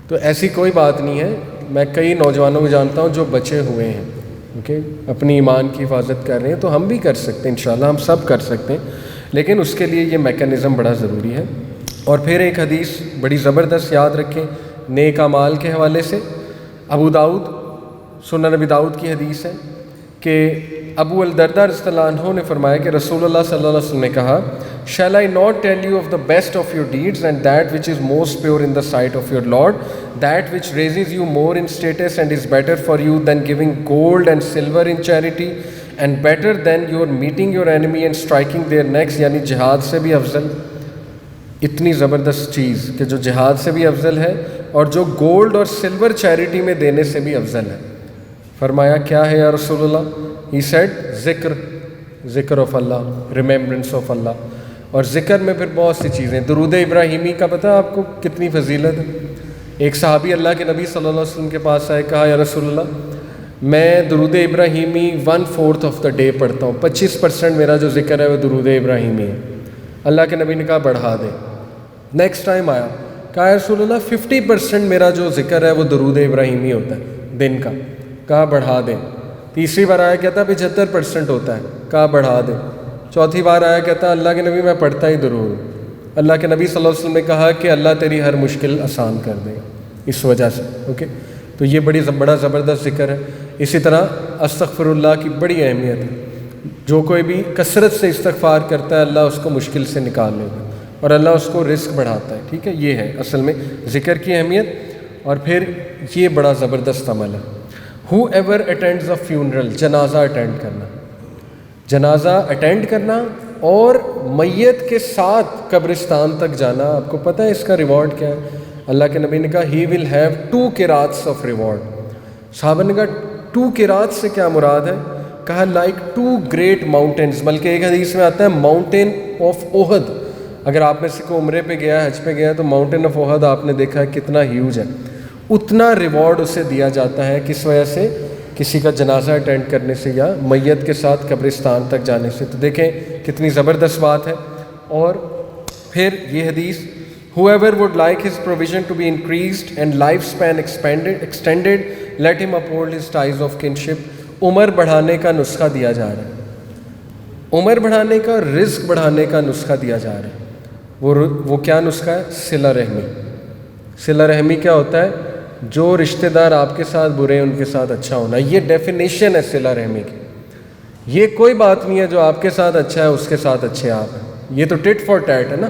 تو ایسی کوئی بات نہیں ہے. میں کئی نوجوانوں کو جانتا ہوں جو بچے ہوئے ہیں, اوکے, اپنی ایمان کی حفاظت کر رہے ہیں. تو ہم بھی کر سکتے ہیں انشاءاللہ, ہم سب کر سکتے ہیں, لیکن اس کے لیے یہ میکانزم بڑا ضروری ہے. اور پھر ایک حدیث بڑی زبردست یاد رکھیں نیک اعمال کے حوالے سے. ابو داؤد, سنن ابی داؤد کی حدیث ہے کہ ابو الدرداء رضی اللہ عنہ نے فرمایا کہ رسول اللہ صلی اللہ علیہ وسلم نے کہا shall I not tell you of the best of your deeds and that which is most pure in the sight of your Lord, that which raises you more in status and is better for you than giving gold and silver in charity and better than your meeting your enemy and striking their necks, یعنی جہاد سے بھی افضل. اتنی زبردست چیز کہ جو جہاد سے بھی افضل ہے اور جو گولڈ اور سلور چیریٹی میں دینے سے بھی افضل ہے. فرمایا کیا ہے یا رسول اللہ؟ He said ذکر آف اللہ, ریممبرنس آف اللہ. اور ذکر میں پھر بہت سی چیزیں. درود ابراہیمی کا پتہ آپ کو کتنی فضیلت ہے. ایک صحابی اللہ کے نبی صلی اللہ علیہ وسلم کے پاس آئے, کہا یا رسول اللہ میں درود ابراہیمی 1/4 آف دا ڈے پڑھتا ہوں, 25% میرا جو ذکر ہے وہ درود ابراہیمی ہے. اللہ کے نبی نے کہا بڑھا دے. نیکسٹ ٹائم آیا, کہا یا رسول اللہ 50% میرا جو ذکر ہے وہ درود ابراہیمی ہوتا ہے دن کا. کہا بڑھا دے. تیسری بار آیا کہتا 75% ہوتا ہے. کہا بڑھا دے. چوتھی بار آیا کہتا اللہ کے نبی میں پڑھتا ہی درود. اللہ کے نبی صلی اللہ علیہ وسلم نے کہا کہ اللہ تیری ہر مشکل آسان کر دے گا اس وجہ سے. اوکے, تو یہ بڑا زبردست ذکر ہے. اسی طرح استغفر اللہ کی بڑی اہمیت ہے. جو کوئی بھی کثرت سے استغفار کرتا ہے اللہ اس کو مشکل سے نکال لے گا اور اللہ اس کو رزق بڑھاتا ہے. ٹھیک ہے, یہ ہے اصل میں ذکر کی اہمیت. اور پھر یہ بڑا زبردست عمل ہے whoever attends a funeral, جنازہ اٹینڈ کرنا. جنازہ اٹینڈ کرنا اور میت کے ساتھ قبرستان تک جانا. آپ کو پتہ ہے اس کا ریوارڈ کیا ہے؟ اللہ کے نبی نے کہا he will have 2 قرات of reward. صحابہ نے کہا 2 قرات سے کیا مراد ہے؟ کہا like 2 great mountains. بلکہ ایک حدیث میں آتا ہے ماؤنٹین آف احد. اگر آپ میں سے کوئی عمرے پہ گیا ہے, حج پہ گیا ہے, تو ماؤنٹین آف احد آپ نے دیکھا ہے کتنا ہیوج ہے. اتنا ریوارڈ اسے دیا جاتا ہے. کس وجہ سے؟ کسی کا جنازہ اٹینڈ کرنے سے یا میت کے ساتھ قبرستان تک جانے سے. تو دیکھیں کتنی زبردست بات ہے. اور پھر یہ حدیث whoever would like his provision to be increased and lifespan extended let him uphold his ties of kinship. عمر بڑھانے کا نسخہ دیا جا رہا ہے. عمر بڑھانے کا, رزق بڑھانے کا نسخہ دیا جا رہا ہے. وہ کیا نسخہ ہے؟ صلہ رحمی. صلہ رحمی کیا ہوتا ہے؟ جو رشتہ دار آپ کے ساتھ برے ہیں ان کے ساتھ اچھا ہونا. یہ ڈیفینیشن ہے صلہ رحمی کی. یہ کوئی بات نہیں ہے جو آپ کے ساتھ اچھا ہے اس کے ساتھ اچھے آپ ہیں. یہ تو ٹٹ فار ٹیٹ ہے نا.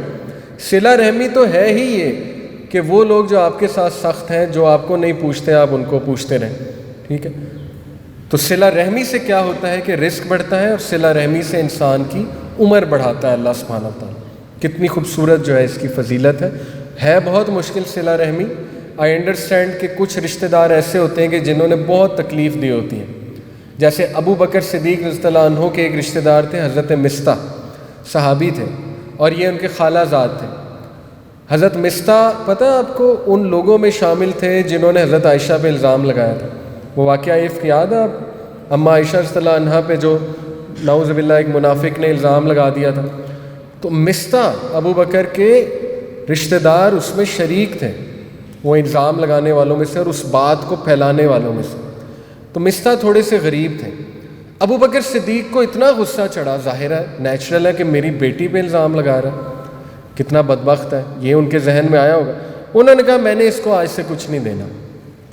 صلہ رحمی تو ہے ہی یہ کہ وہ لوگ جو آپ کے ساتھ سخت ہیں, جو آپ کو نہیں پوچھتے آپ ان کو پوچھتے رہیں. ٹھیک ہے, تو صلہ رحمی سے کیا ہوتا ہے کہ رزق بڑھتا ہے, اور صلہ رحمی سے انسان کی عمر بڑھاتا ہے اللہ سبحانہ تعالیٰ. کتنی خوبصورت جو ہے اس کی فضیلت ہے بہت مشکل صلہ رحمی. آئی انڈرسٹینڈ کہ کچھ رشتہ دار ایسے ہوتے ہیں کہ جنہوں نے بہت تکلیف دی ہوتی ہے. جیسے ابو بکر صدیق رضی اللہ عنہ کے ایک رشتہ دار تھے حضرت مستح, صحابی تھے, اور یہ ان کے خالہ زاد تھے. حضرت مستح پتہ آپ کو ان لوگوں میں شامل تھے جنہوں نے حضرت عائشہ پہ الزام لگایا تھا. وہ واقعہ عفق یاد ہے آپ, اماں عائشہ رضی اللہ عنہا پہ جو نعوذ باللہ ایک منافق نے الزام لگا دیا تھا. تو مستح ابو بکر کے رشتہ دار اس میں شریک تھے, وہ الزام لگانے والوں میں سے اور اس بات کو پھیلانے والوں میں سے. تو مستح تھوڑے سے غریب تھے. ابو بکر صدیق کو اتنا غصہ چڑھا، ظاہر ہے نیچرل ہے کہ میری بیٹی پہ الزام لگا رہا ہے، کتنا بدبخت ہے، یہ ان کے ذہن میں آیا ہوگا. انہوں نے کہا میں نے اس کو آج سے کچھ نہیں دینا،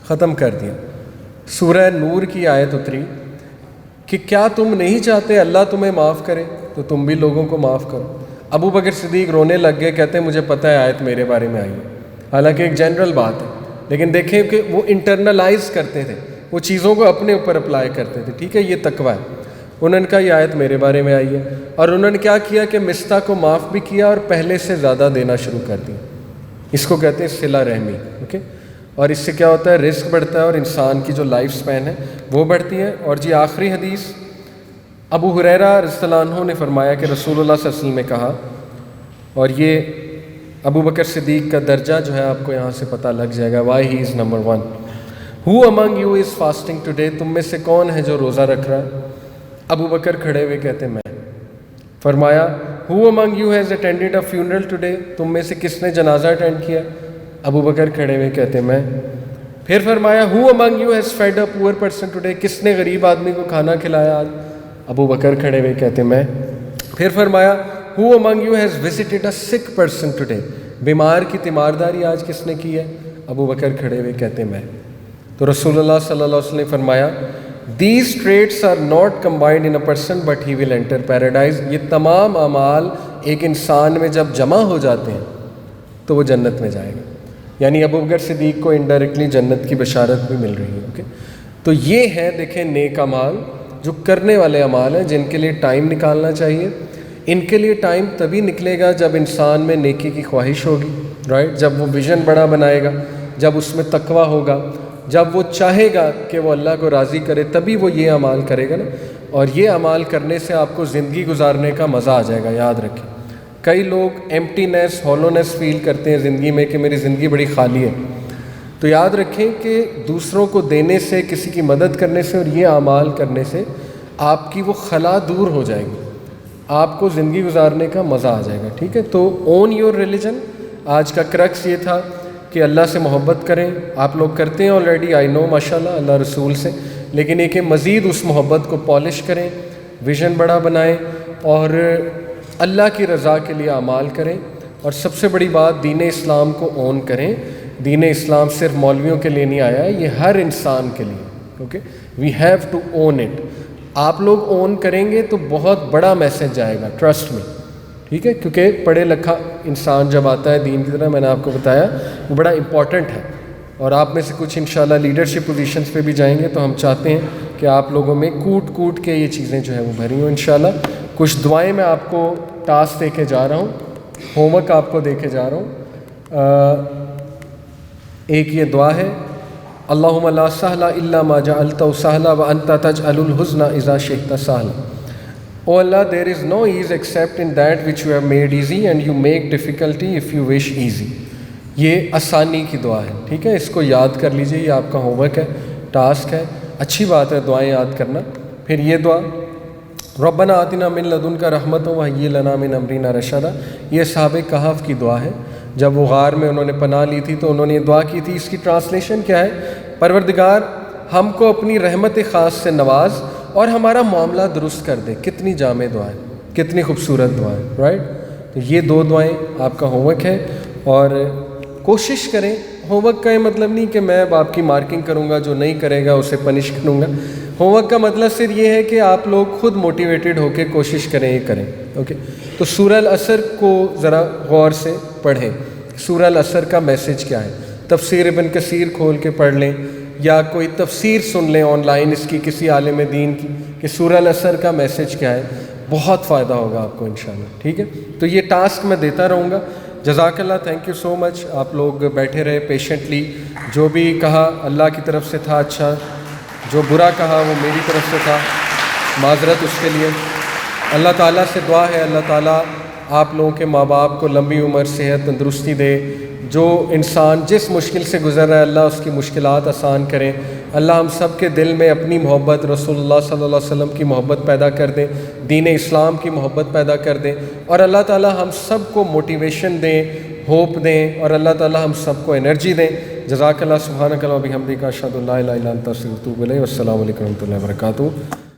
ختم کر دیا. سورہ نور کی آیت اتری کہ کیا تم نہیں چاہتے اللہ تمہیں معاف کرے تو تم بھی لوگوں کو معاف کرو. ابو بکر صدیق رونے لگ گئے، کہتے ہیں مجھے پتہ ہے آیت میرے بارے میں آئی ہے، حالانکہ ایک جنرل بات ہے، لیکن دیکھیں کہ وہ انٹرنلائز کرتے تھے، وہ چیزوں کو اپنے اوپر اپلائی کرتے تھے. ٹھیک ہے، یہ تقویٰ ہے. انہوں نے کہا یہ آیت میرے بارے میں آئی ہے، اور انہوں نے کیا کیا کہ مستہ کو معاف بھی کیا اور پہلے سے زیادہ دینا شروع کر دیا. اس کو کہتے ہیں صلہ رحمی. اوکے، اور اس سے کیا ہوتا ہے، رزق بڑھتا ہے اور انسان کی جو لائف سپین ہے وہ بڑھتی ہے. اور جی آخری حدیث، ابو ہریرہ رضی اللہ عنہ نے فرمایا کہ رسول اللہ صلی اللہ علیہ وسلم نے کہا، اور یہ ابو بکر صدیق کا درجہ جو ہے آپ کو یہاں سے پتہ لگ جائے گا، why he is number 1. Who among you is fasting today, تم میں سے کون ہے جو روزہ رکھ رہا ہے؟ ابو بکر کھڑے ہوئے کہتے میں. فرمایا who among you has attended a funeral today, تم میں سے کس نے جنازہ اٹینڈ کیا؟ ابو بکر کھڑے ہوئے کہتے میں. پھر فرمایا who among you has fed a poor person today, کس نے غریب آدمی کو کھانا کھلایا آج؟ ابو بکر کھڑے ہوئے کہتے میں. پھر فرمایا who among you has visited اے سک پرسن ٹوڈے، بیمار کی تیمارداری آج کس نے کی ہے؟ ابو بکر کھڑے ہوئے کہتے میں. تو رسول اللہ صلی اللہ علیہ وسلم نے فرمایا these traits are not combined in a person but he will enter paradise. یہ تمام اعمال ایک انسان میں جب جمع ہو جاتے ہیں تو وہ جنت میں جائے گا. یعنی ابو بکر صدیق کو انڈائریکٹلی جنت کی بشارت بھی مل رہی ہے. اوکے، تو یہ ہے دیکھیں نیک اعمال، جو کرنے والے اعمال ہیں جن کے لیے ٹائم نکالنا چاہیے. ان کے لیے ٹائم تبھی نکلے گا جب انسان میں نیکی کی خواہش ہوگی، رائٹ، جب وہ ویژن بڑا بنائے گا، جب اس میں تقویٰ ہوگا، جب وہ چاہے گا کہ وہ اللہ کو راضی کرے، تبھی وہ یہ اعمال کرے گا نا. اور یہ اعمال کرنے سے آپ کو زندگی گزارنے کا مزہ آ جائے گا. یاد رکھیں، کئی لوگ ایمٹینس، ہالونیس فیل کرتے ہیں زندگی میں کہ میری زندگی بڑی خالی ہے. تو یاد رکھیں کہ دوسروں کو دینے سے، کسی کی مدد کرنے سے اور یہ اعمال کرنے سے آپ کی وہ خلا دور ہو جائے گی، آپ کو زندگی گزارنے کا مزہ آ جائے گا. ٹھیک ہے، تو اون یور ریلیجن. آج کا کرکس یہ تھا کہ اللہ سے محبت کریں. آپ لوگ کرتے ہیں آلریڈی، آئی نو، ماشاء اللہ، اللہ رسول سے، لیکن ایک مزید اس محبت کو پالش کریں، ویژن بڑا بنائیں اور اللہ کی رضا کے لیے اعمال کریں. اور سب سے بڑی بات، دین اسلام کو اون کریں. دین اسلام صرف مولویوں کے لیے نہیں آیا ہے، یہ ہر انسان کے لیے. Okay, we have to own it. آپ لوگ اون کریں گے تو بہت بڑا میسج جائے گا، ٹرسٹ میں. ٹھیک ہے، کیونکہ پڑھے لکھا انسان جب آتا ہے دین کی طرح، میں نے آپ کو بتایا وہ بڑا امپورٹنٹ ہے. اور آپ میں سے کچھ انشاءاللہ لیڈرشپ پوزیشنز پہ بھی جائیں گے، تو ہم چاہتے ہیں کہ آپ لوگوں میں کوٹ کوٹ کے یہ چیزیں جو ہے وہ بھری ہوں انشاءاللہ. کچھ دعائیں میں آپ کو ٹاسک دے کے جا رہا ہوں، ہوم ورک آپ کو دے کے جا رہا ہوں. ایک یہ دعا ہے، اللہم لا سہل الا ما جعلتہ سہلا وانت تجعل الحزن اذا شئت سہلا. Oh Allah, there is no ease except in that which you have made easy and you make difficulty if you wish easy. یہ آسانی کی دعا ہے. ٹھیک ہے، اس کو یاد کر لیجئے، یہ آپ کا ہوم ورک ہے، ٹاسک ہے. اچھی بات ہے دعائیں یاد کرنا. پھر یہ دعا، ربنا آتنا من لدنک رحمۃ وہیئ لنا من امرنا رشدا. یہ اصحاب کہف کی دعا ہے. جب وہ غار میں انہوں نے پناہ لی تھی تو انہوں نے یہ دعا کی تھی. اس کی ٹرانسلیشن کیا ہے؟ پروردگار ہم کو اپنی رحمت خاص سے نواز اور ہمارا معاملہ درست کر دے. کتنی جامع دعا ہے، کتنی خوبصورت دعا ہے، رائٹ. تو یہ دو دعائیں آپ کا ہوم ورک ہے. اور کوشش کریں، ہوم ورک کا یہ مطلب نہیں کہ میں اب آپ کی مارکنگ کروں گا، جو نہیں کرے گا اسے پنش کروں گا. ہوم ورک کا مطلب صرف یہ ہے کہ آپ لوگ خود موٹیویٹڈ ہو کے کوشش کریں، یہ کریں. اوکے، تو سورہ العصر کو ذرا غور سے پڑھیں. سورہ العصر کا میسج کیا ہے؟ تفسیر ابن کثیر کھول کے پڑھ لیں، یا کوئی تفسیر سن لیں آن لائن اس کی کسی عالم دین کی کہ سورہ العصر کا میسج کیا ہے. بہت فائدہ ہوگا آپ کو انشاءاللہ. ٹھیک ہے، تو یہ ٹاسک میں دیتا رہوں گا. جزاک اللہ، تھینک یو سو مچ. آپ لوگ بیٹھے رہے پیشنٹلی. جو بھی کہا اللہ کی طرف سے تھا اچھا، جو برا کہا وہ میری طرف سے تھا، معذرت اس کے لیے. اللہ تعالیٰ سے دعا ہے اللہ تعالیٰ آپ لوگوں کے ماں باپ کو لمبی عمر، صحت، تندرستی دے. جو انسان جس مشکل سے گزر رہا ہے اللہ اس کی مشکلات آسان کریں. اللہ ہم سب کے دل میں اپنی محبت، رسول اللہ صلی اللہ علیہ وسلم کی محبت پیدا کر دیں، دین اسلام کی محبت پیدا کر دیں. اور اللہ تعالیٰ ہم سب کو موٹیویشن دیں، ہوپ دیں، اور اللہ تعالیٰ ہم سب کو انرجی دیں. جزاک اللہ. سبحانک اللہم و بحمدک، اشہد ان لا الہ الا انت، استغفرک و اتوب الیک. والسلام علیکم و رحمۃ اللہ وبرکاتہ.